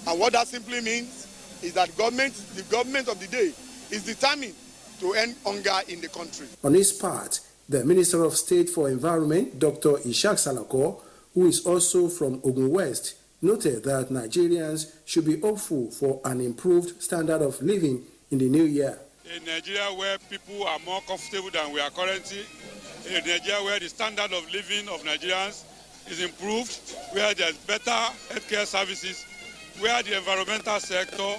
[SPEAKER 10] And what that simply means is that the government of the day is determined to end hunger in the country.
[SPEAKER 9] On his part, the Minister of State for Environment, Dr. Ishaq Salako, who is also from Ogun West, noted that Nigerians should be hopeful for an improved standard of living in the new year.
[SPEAKER 14] In Nigeria, where people are more comfortable than we are currently, in Nigeria, where the standard of living of Nigerians is improved, where there's better healthcare services, where the environmental sector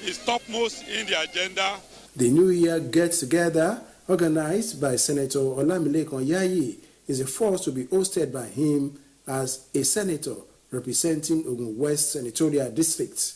[SPEAKER 14] is topmost in the agenda. The
[SPEAKER 9] New Year get-together, organized by Senator Olamilekan Yayi, is a force to be hosted by him as a senator representing Ogun West Senatorial District.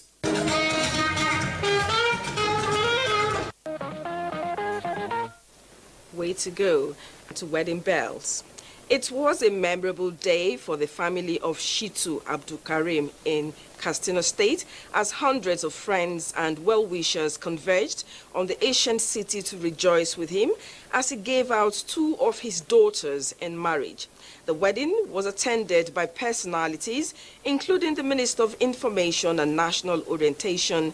[SPEAKER 4] Way to go to wedding bells. It was a memorable day for the family of Shitu Abdul Karim in Katsina State as hundreds of friends and well-wishers converged on the ancient city to rejoice with him as he gave out two of his daughters in marriage. The wedding was attended by personalities including the Minister of Information and National Orientation,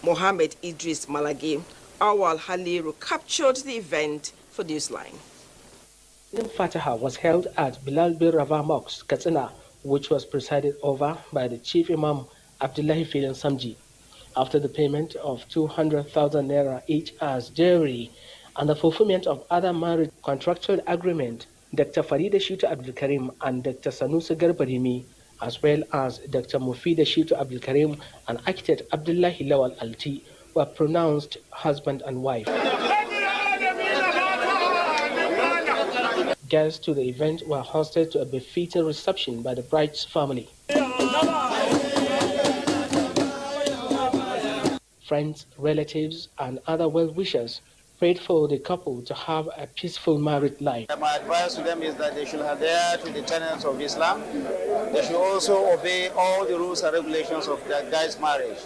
[SPEAKER 4] Mohammed Idris Malagi. Awal Haliru captured the event for Newsline.
[SPEAKER 11] Fataha was held at Bilal bin Rabah Mosque, Katsina, which was presided over by the Chief Imam Abdullahi Fidan Samji. After the payment of 200,000 naira each as dowry and the fulfillment of other marriage contractual agreement, Dr. Farida Shitu Abdul Karim and Dr. Sanusi Garbarimi, as well as Dr. Mufida Shitu Abdul Karim and architect Abdullahi Lawal Alti, were pronounced husband and wife. Guests to the event were hosted to a befitting reception by the bride's family. Friends, relatives, and other well-wishers prayed for the couple to have a peaceful married life.
[SPEAKER 16] My advice to them is that they should adhere to the tenets of Islam. They should also obey all the rules and regulations of their guy's marriage.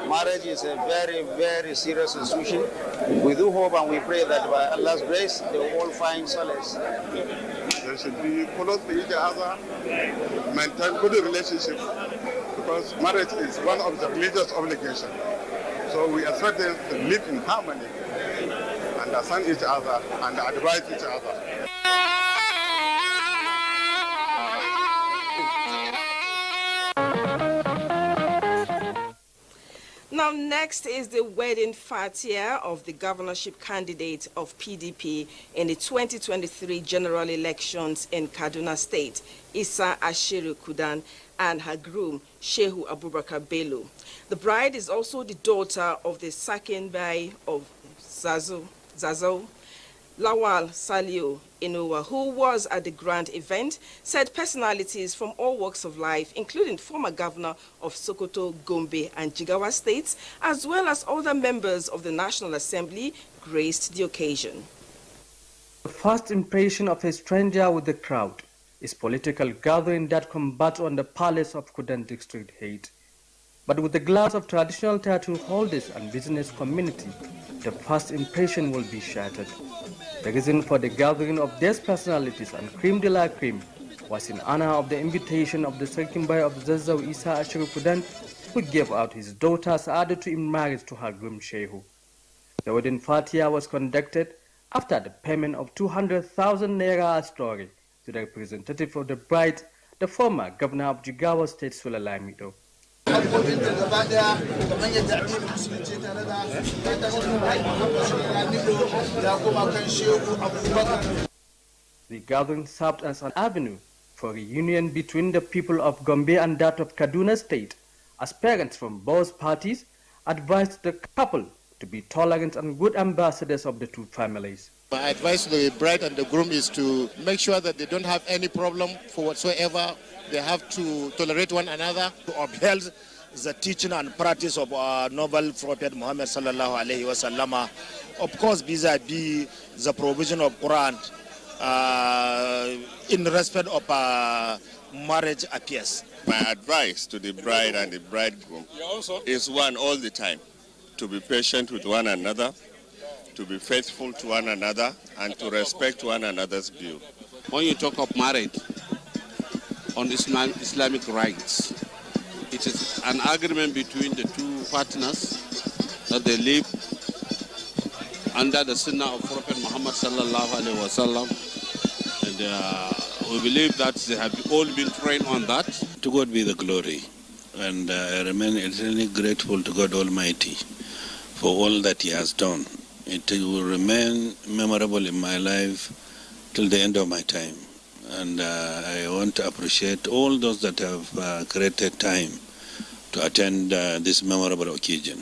[SPEAKER 16] Marriage is a very, very serious institution. We do hope and we pray that by Allah's grace, they will all find solace.
[SPEAKER 10] They should be close to each other, maintain good relationship, because marriage is one of the religious obligations. So we expect them to live in harmony, understand each other, and advise each other.
[SPEAKER 4] Now, next is the wedding fatia of the governorship candidate of PDP in the 2023 general elections in Kaduna State, Isa Ashiru Kudan, and her groom, Shehu Abubakar Bello. The bride is also the daughter of the second Bai of Zazo, Lawal Salio Inuwa, who was at the grand event, said personalities from all walks of life, including former governor of Sokoto, Gombe, and Jigawa states, as well as other members of the National Assembly, graced the occasion.
[SPEAKER 6] The first impression of a stranger with the crowd is political gathering that combats on the palace of Kudan district hate. But with the glass of traditional tattoo holders and business community, the first impression will be shattered. The reason for the gathering of these personalities and creme de la creme was in honor of the invitation of the second Bai of Zazzau Isa Ashiru Kudan, who gave out his daughter Saadatu in marriage to her groom Shehu. The wedding fatia was conducted after the payment of 200,000 naira story to the representative of the bride, the former governor of Jigawa State, Sula Lamido. The gathering served as an avenue for reunion between the people of Gombe and that of Kaduna State, as parents from both parties advised the couple to be tolerant and good ambassadors of the two families.
[SPEAKER 12] My advice to the bride and the groom is to make sure that they don't have any problem for whatsoever. They have to tolerate one another, to uphold the teaching and practice of our noble Prophet Muhammad sallallahu alaihi wasallam. Of course, vis-a-vis the provision of Quran in respect of marriage affairs.
[SPEAKER 22] My advice to the bride and the bridegroom is one all the time: to be patient with one another, to be faithful to one another, and to respect one another's view.
[SPEAKER 23] When you talk of marriage on Islamic rights, it is an agreement between the two partners that they live under the sunnah of Prophet Muhammad sallallahu alaihi wasallam, and we believe that they have all been trained on that.
[SPEAKER 24] To God be the glory, and I remain eternally grateful to God Almighty for all that He has done. It will remain memorable in my life till the end of my time. And I want to appreciate all those that have created time to attend this memorable occasion.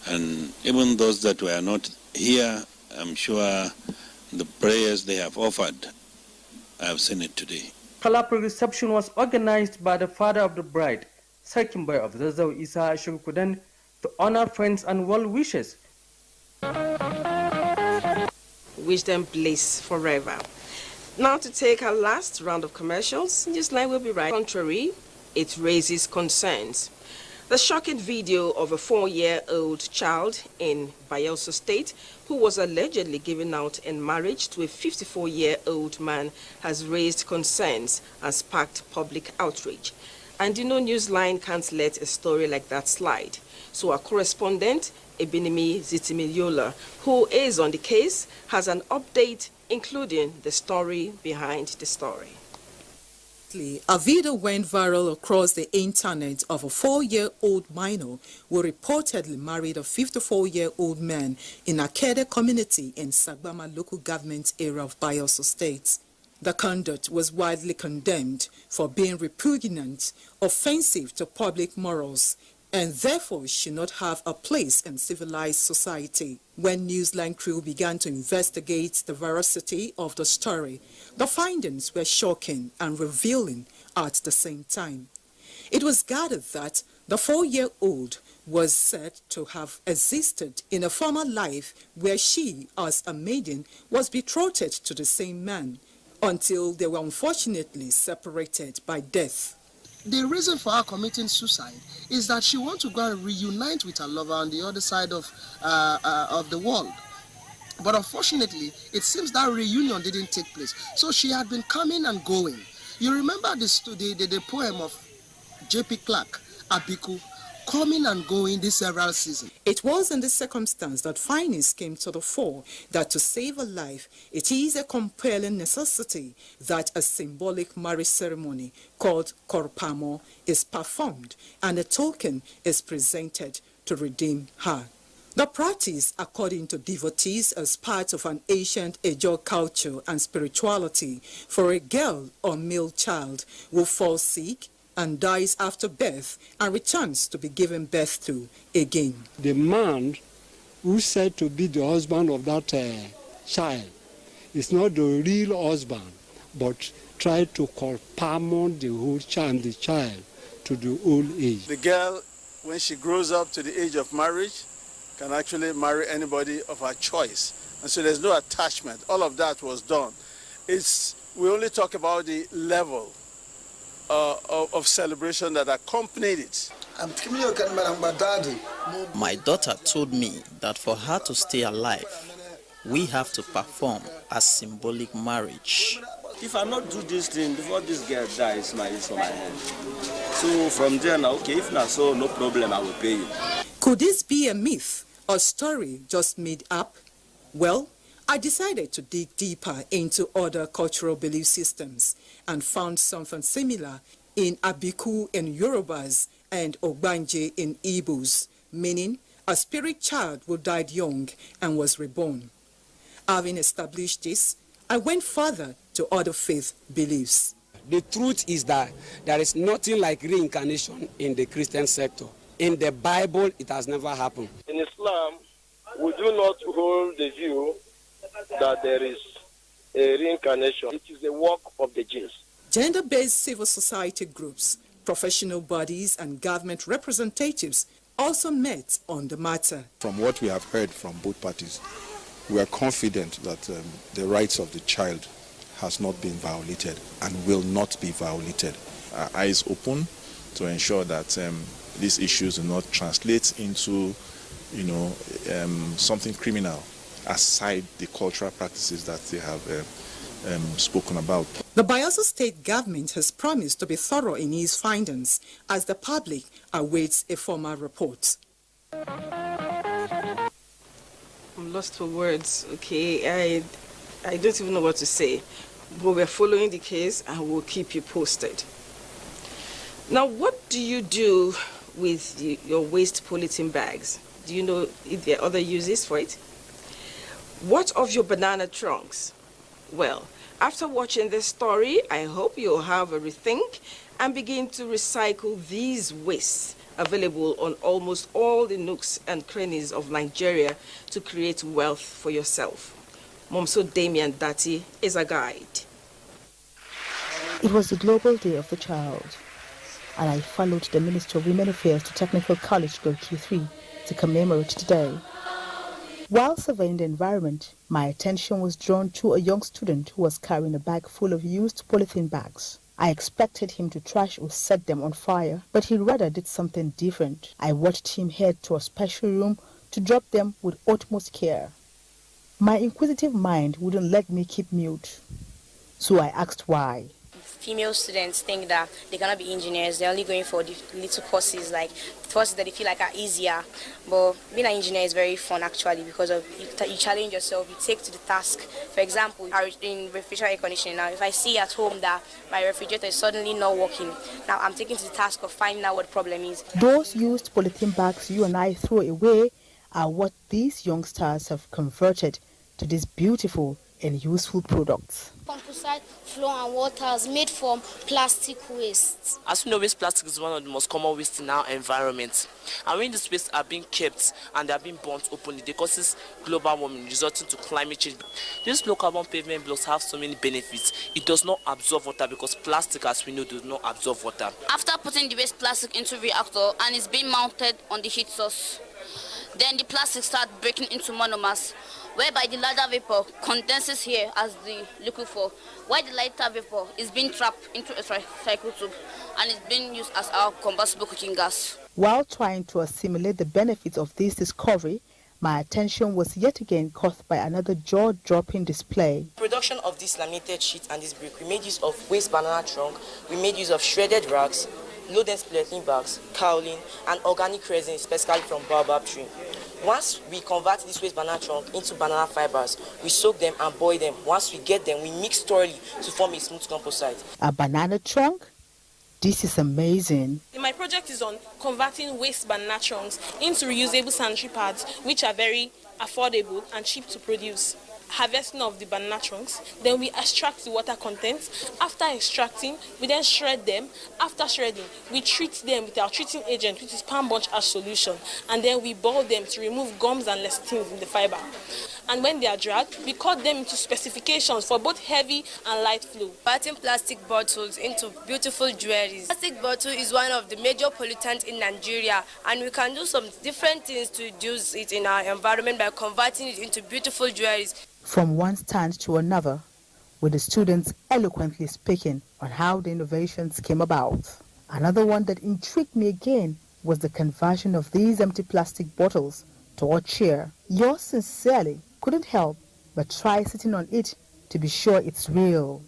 [SPEAKER 24] And even those that were not here, I'm sure the prayers they have offered, I have seen it today.
[SPEAKER 6] Colorful reception was organized by the father of the bride, second Bai of Zazzau Isa Ashiru Kudan, to honor friends and well-wishers.
[SPEAKER 4] Wish them bliss forever. Now to take our last round of commercials, Newsline will be right. Contrary, it raises concerns. The shocking video of a 4-year-old child in Bayelsa State who was allegedly given out in marriage to a 54-year-old man has raised concerns and sparked public outrage. And Newsline can't let a story like that slide. So our correspondent, Ebinimi Zitimiliola, who is on the case, has an update including the story behind the story.
[SPEAKER 25] A video went viral across the internet of a 4-year-old minor who reportedly married a 54-year-old man in Akede community in Sagbama local government area of Bayelsa State. The conduct was widely condemned for being repugnant, offensive to public morals, and therefore should not have a place in civilized society. When Newsline crew began to investigate the veracity of the story, the findings were shocking and revealing at the same time. It was gathered that the 4-year-old was said to have existed in a former life where she, as a maiden, was betrothed to the same man until they were unfortunately separated by death.
[SPEAKER 26] The reason for her committing suicide is that she wants to go and reunite with her lover on the other side of the world. But unfortunately, it seems that reunion didn't take place. So she had been coming and going. You remember the poem of J.P. Clark, Abiku, coming and going this several seasons.
[SPEAKER 25] It was in this circumstance that findings came to the fore that to save a life, it is a compelling necessity that a symbolic marriage ceremony called Korpamo is performed and a token is presented to redeem her. The practice, according to devotees, as part of an ancient Ejo culture and spirituality for a girl or male child who falls sick and dies after birth and returns to be given birth to again.
[SPEAKER 8] The man who said to be the husband of that child is not the real husband, but try to complement the whole child, the child to the old age.
[SPEAKER 13] The girl, when she grows up to the age of marriage, can actually marry anybody of her choice. And so there's no attachment. All of that was done. We only talk about the level of celebration that accompanied it.
[SPEAKER 15] My daughter told me that for her to stay alive, we have to perform a symbolic marriage.
[SPEAKER 17] If I not do this thing before this girl dies, it's for my head. So from there now, okay, if not so, no problem, I will pay you.
[SPEAKER 25] Could this be a myth or story just made up? Well, I decided to dig deeper into other cultural belief systems and found something similar in Abiku in Yorubas and Ogbanje in Igbos, meaning a spirit child who died young and was reborn. Having established this, I went further to other faith beliefs.
[SPEAKER 18] The truth is that there is nothing like reincarnation in the Christian sector. In the Bible, it has never happened.
[SPEAKER 19] In Islam, we do not hold the view that there is a reincarnation. It is a work of the jinns.
[SPEAKER 25] Gender-based civil society groups, professional bodies, and government representatives also met on the matter.
[SPEAKER 27] From what we have heard from both parties, we are confident that the rights of the child has not been violated and will not be violated.
[SPEAKER 28] Our eyes open to ensure that these issues do not translate into, something criminal aside the cultural practices that they have spoken about.
[SPEAKER 25] The Bayelsa State government has promised to be thorough in its findings as the public awaits a formal report.
[SPEAKER 4] I'm lost for words, okay? I don't even know what to say. But we're following the case and we'll keep you posted. Now, what do you do with your waste polythene bags? Do you know if there are other uses for it? What of your banana trunks? Well, after watching this story, I hope you'll have a rethink and begin to recycle these wastes available on almost all the nooks and crannies of Nigeria to create wealth for yourself. Momso Damian Dati is a guide.
[SPEAKER 29] It was the Global Day of the Child, and I followed the Minister of Women Affairs to Technical College Girl Q3 to commemorate today. While surveying the environment, my attention was drawn to a young student who was carrying a bag full of used polythene bags. I expected him to trash or set them on fire, but he rather did something different. I watched him head to a special room to drop them with utmost care. My inquisitive mind wouldn't let me keep mute, so I asked why.
[SPEAKER 30] Female students think that they cannot be engineers. They're only going for the little courses, like courses that they feel like are easier. But being an engineer is very fun actually, because of you challenge yourself, you take to the task. For example, in refrigerator air conditioning now, if I see at home that my refrigerator is suddenly not working, now I'm taking to the task of finding out what the problem is.
[SPEAKER 29] Those used polythene bags you and I throw away are what these youngsters have converted to these beautiful and useful products.
[SPEAKER 31] Composite floor and water is made from plastic waste.
[SPEAKER 32] As we know, waste plastic is one of the most common wastes in our environment. And when these wastes are being kept and they are being burnt openly, they causes global warming, resulting to climate change. These low carbon pavement blocks have so many benefits. It does not absorb water because plastic, as we know, does not absorb water.
[SPEAKER 31] After putting the waste plastic into reactor and it's being mounted on the heat source, then the plastic starts breaking into monomers, whereby the lighter vapor condenses here as the liquid form, while the lighter vapor is being trapped into a cycle tube and is being used as our combustible cooking gas.
[SPEAKER 29] While trying to assimilate the benefits of this discovery, my attention was yet again caught by another jaw-dropping display.
[SPEAKER 32] Production of this laminated sheet and this brick, we made use of waste banana trunk, we made use of shredded rags, low-dense polyethylene bags, kaolin, and organic resin, especially from baobab tree. Once we convert this waste banana trunk into banana fibers, we soak them and boil them. Once we get them, we mix thoroughly to form a smooth composite.
[SPEAKER 29] A banana trunk? This is amazing.
[SPEAKER 1] My project is on converting waste banana chunks into reusable sanitary pads, which are very affordable and cheap to produce. Harvesting of the banana chunks, then we extract the water contents. After extracting, we then shred them. After shredding, we treat them with our treating agent, which is palm bunch ash solution, and then we boil them to remove gums and lecithins in the fiber. And when they are dried, we cut them into specifications for both heavy and light flow.
[SPEAKER 2] Converting plastic bottles into beautiful jewelries. Plastic bottle is one of the major pollutants in Nigeria, and we can do some different things to reduce it in our environment by converting it into beautiful jewelries.
[SPEAKER 29] From one stand to another, with the students eloquently speaking on how the innovations came about. Another one that intrigued me again was the conversion of these empty plastic bottles to a chair. Yours sincerely couldn't help but try sitting on it to be sure it's real.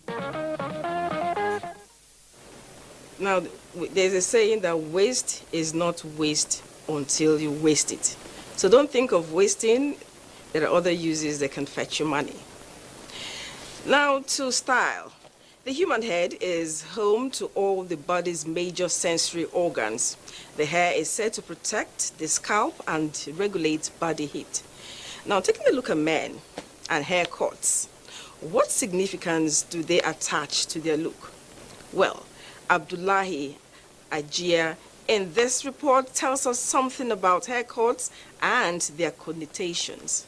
[SPEAKER 4] Now, there's a saying that waste is not waste until you waste it. So don't think of wasting. There are other uses that can fetch you money. Now to style. The human head is home to all the body's major sensory organs. The hair is said to protect the scalp and regulate body heat. Now, taking a look at men and haircuts, what significance do they attach to their look? Well, Abdullahi Ajia in this report tells us something about haircuts and their connotations.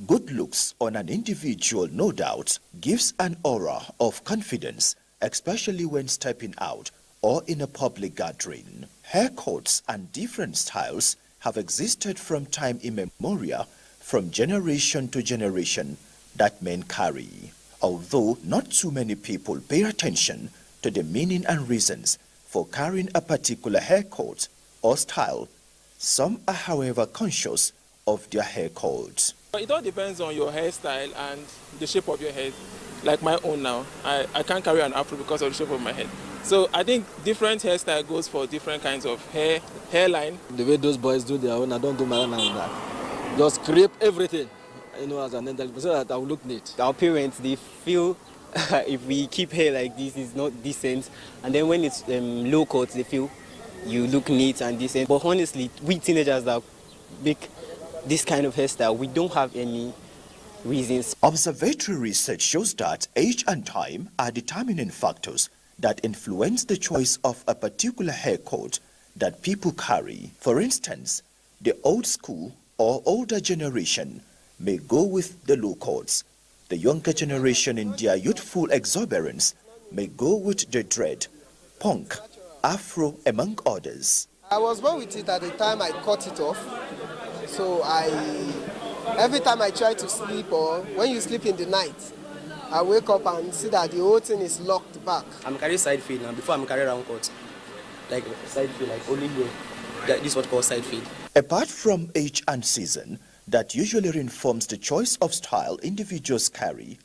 [SPEAKER 3] Good looks on an individual, no doubt, gives an aura of confidence, especially when stepping out or in a public gathering. Haircuts and different styles have existed from time immemorial, from generation to generation, that men carry. Although not too many people pay attention to the meaning and reasons for carrying a particular haircut or style, some are, however, conscious of their haircuts.
[SPEAKER 5] It all depends on your hairstyle and the shape of your head. Like my own now, I can't carry an afro because of the shape of my head. So I think different hairstyle goes for different kinds of hairline.
[SPEAKER 7] The way those boys do their own, I don't do my own like that. Just create everything, as an intelligent, so that I will look neat.
[SPEAKER 9] Our parents, they feel if we keep hair like this, it's not decent. And then when it's low cut, they feel you look neat and decent. But honestly, we teenagers that make this kind of hairstyle, we don't have any reasons.
[SPEAKER 3] Observatory research shows that age and time are determining factors that influence the choice of a particular haircut that people carry. For instance, the old school or older generation may go with the low cuts. The younger generation, in their youthful exuberance, may go with the dread, punk, afro, among others.
[SPEAKER 26] I was born with it at the time I cut it off. So every time I try to sleep, or when you sleep in the night, I wake up and see that the whole thing is locked back.
[SPEAKER 9] I'm carrying side fade now. Before I'm carrying round cut, like side fade, like only here. This is what we call side fade.
[SPEAKER 3] Apart from age and season that usually informs the choice of style individuals carry,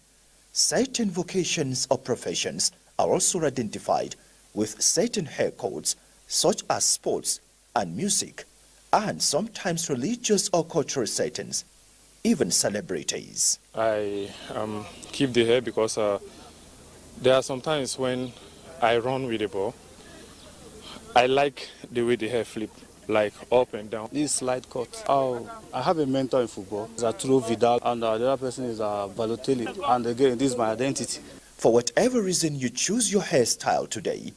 [SPEAKER 3] certain vocations or professions are also identified with certain haircuts, such as sports and music, and sometimes religious or cultural settings, even celebrities.
[SPEAKER 10] I keep the hair because there are some times when I run with the ball, I like the way the hair flip, like up and down.
[SPEAKER 7] This slide cut. I have a mentor in football, it's Arturo Vidal, and the other person is Balotelli. And again, this is my identity.
[SPEAKER 3] For whatever reason you choose your hairstyle today,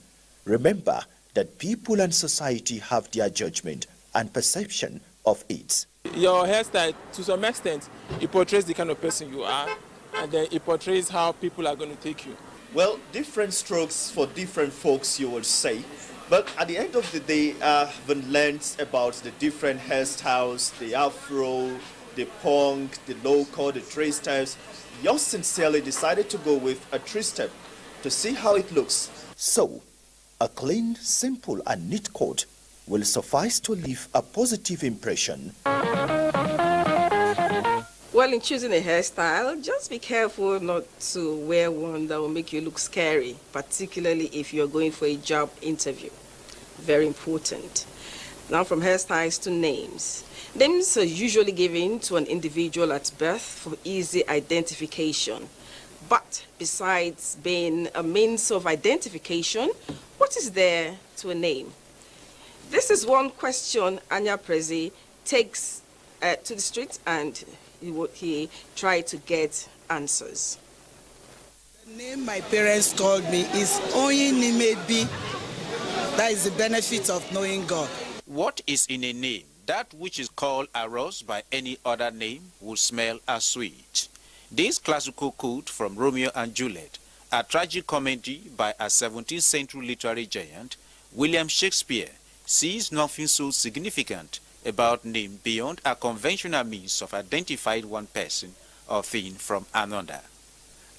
[SPEAKER 3] remember that people and society have their judgment and perception of it.
[SPEAKER 5] Your hairstyle, to some extent, it portrays the kind of person you are, and then it portrays how people are going to take you.
[SPEAKER 3] Well, different strokes for different folks, you would say. But at the end of the day, I've learned about the different hairstyles, the afro, the punk, the low-cut, the three-steps. Yours sincerely decided to go with a three-step to see how it looks. So, a clean, simple and neat cut will suffice to leave a positive impression.
[SPEAKER 4] Well, in choosing a hairstyle, just be careful not to wear one that will make you look scary, particularly if you're going for a job interview. Very important. Now, from hairstyles to names. Names are usually given to an individual at birth for easy identification. But besides being a means of identification, what is there to a name? This is one question Anya Prezi takes to the street, and he tried to get answers.
[SPEAKER 6] The name my parents called me is Oyinimebi. That is the benefit of knowing God.
[SPEAKER 8] What is in a name? That which is called a rose by any other name will smell as sweet. This classical quote from Romeo and Juliet, a tragic comedy by a 17th century literary giant, William Shakespeare, sees nothing so significant about name beyond a conventional means of identifying one person or thing from another.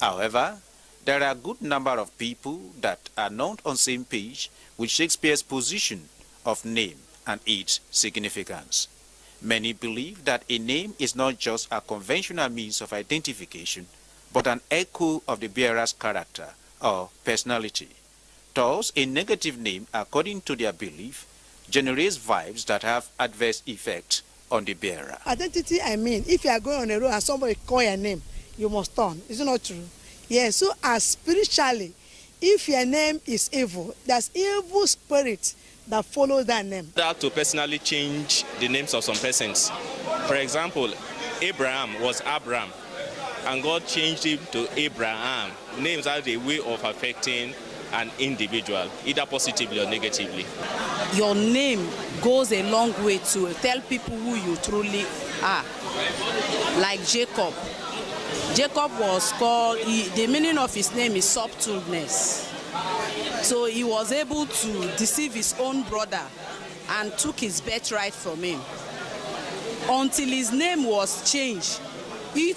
[SPEAKER 8] However, there are a good number of people that are not on the same page with Shakespeare's position of name and its significance. Many believe that a name is not just a conventional means of identification, but an echo of the bearer's character or personality. Thus, a negative name, according to their belief, generates vibes that have adverse effects on the bearer.
[SPEAKER 11] Identity, I mean, if you are going on a road and somebody call your name, you must turn. Is it not true? Yes, so as spiritually, if your name is evil, there's evil spirit that follow that name.
[SPEAKER 12] That to personally change the names of some persons. For example, Abraham was Abram, and God changed him to Abraham. Names are the way of affecting an individual, either positively or negatively.
[SPEAKER 13] Your name goes a long way to tell people who you truly are. Like Jacob. Jacob was called, the meaning of his name is subtleness. So he was able to deceive his own brother and took his birthright from him. Until his name was changed, he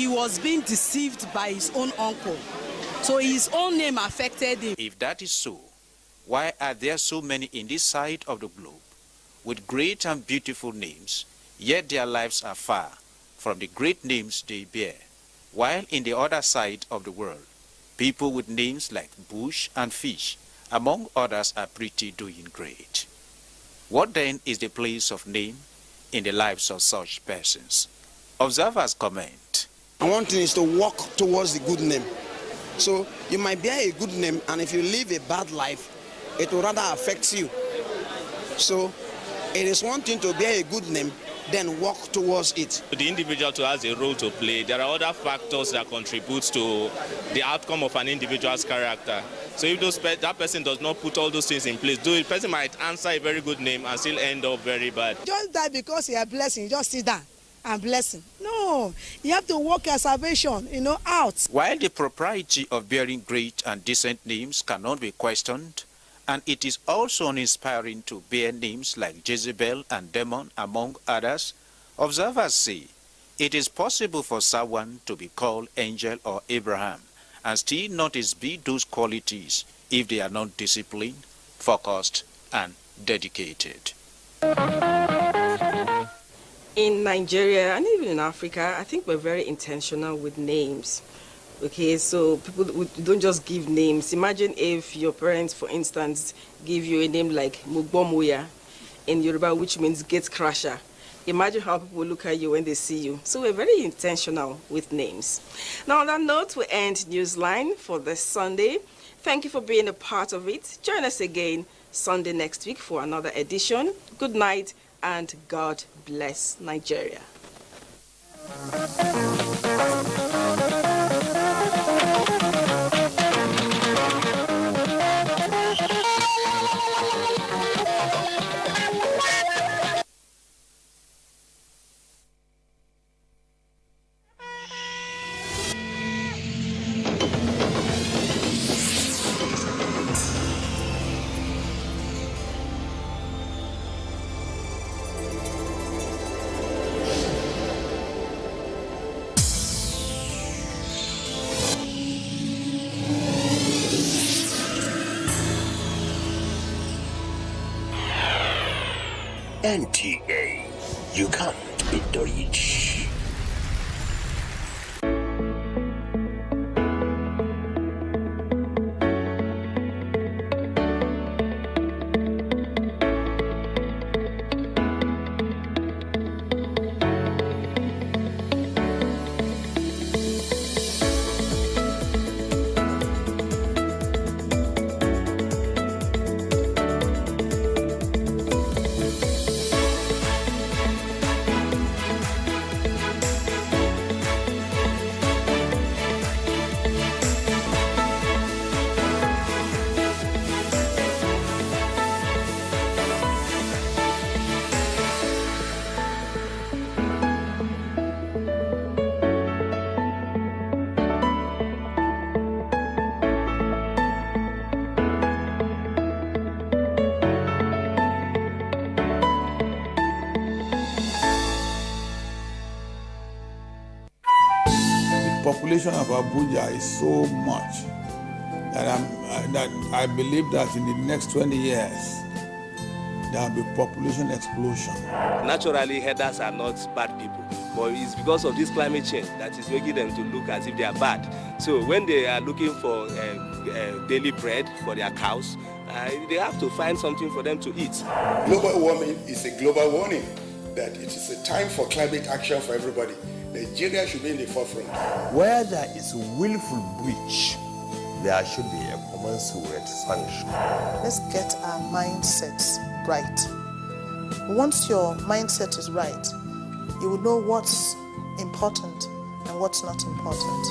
[SPEAKER 13] was being deceived by his own uncle. So his own name affected him.
[SPEAKER 8] If that is so, why are there so many in this side of the globe with great and beautiful names, yet their lives are far from the great names they bear, while in the other side of the world, people with names like Bush and Fish, among others, are pretty doing great? What then is the place of name in the lives of such persons? Observers comment.
[SPEAKER 26] One thing is to walk towards the good name. So you might bear a good name, and if you live a bad life, it will rather affect you. So it is one thing to bear a good name, then walk towards it.
[SPEAKER 12] The individual too has a role to play. There are other factors that contribute to the outcome of an individual's character. So if that person does not put all those things in place, the person might answer a very good name and still end up very bad.
[SPEAKER 11] Just that because you are blessing, just sit down and blessing. No, you have to work your salvation, out.
[SPEAKER 8] While the propriety of bearing great and decent names cannot be questioned, and it is also uninspiring to bear names like Jezebel and Demon, among others, observers say it is possible for someone to be called Angel or Abraham and still not exhibit those qualities if they are not disciplined, focused, and dedicated.
[SPEAKER 4] In Nigeria and even in Africa, I think we're very intentional with names. Okay, so people don't just give names. Imagine if your parents, for instance, give you a name like Mugbomoya in Yoruba, which means gate crasher. Imagine how people look at you when they see you. So we're very intentional with names. Now, on that note, we end Newsline for this Sunday. Thank you for being a part of it. Join us again Sunday next week for another edition. Good night and God bless Nigeria.
[SPEAKER 3] NTA, you can't beat the rich.
[SPEAKER 14] population of Abuja is so much that I believe that in the next 20 years, there will be population explosion.
[SPEAKER 15] Naturally, herders are not bad people, but it's because of this climate change that is making them to look as if they are bad. So when they are looking for daily bread for their cows, they have to find something for them to eat.
[SPEAKER 16] Global warming is a global warning that it is a time for climate action for everybody. Nigeria should be in the forefront.
[SPEAKER 17] Where there is willful breach, there should be a commensurate sanction.
[SPEAKER 18] Let's get our mindsets right. Once your mindset is right, you will know what's important and what's not important.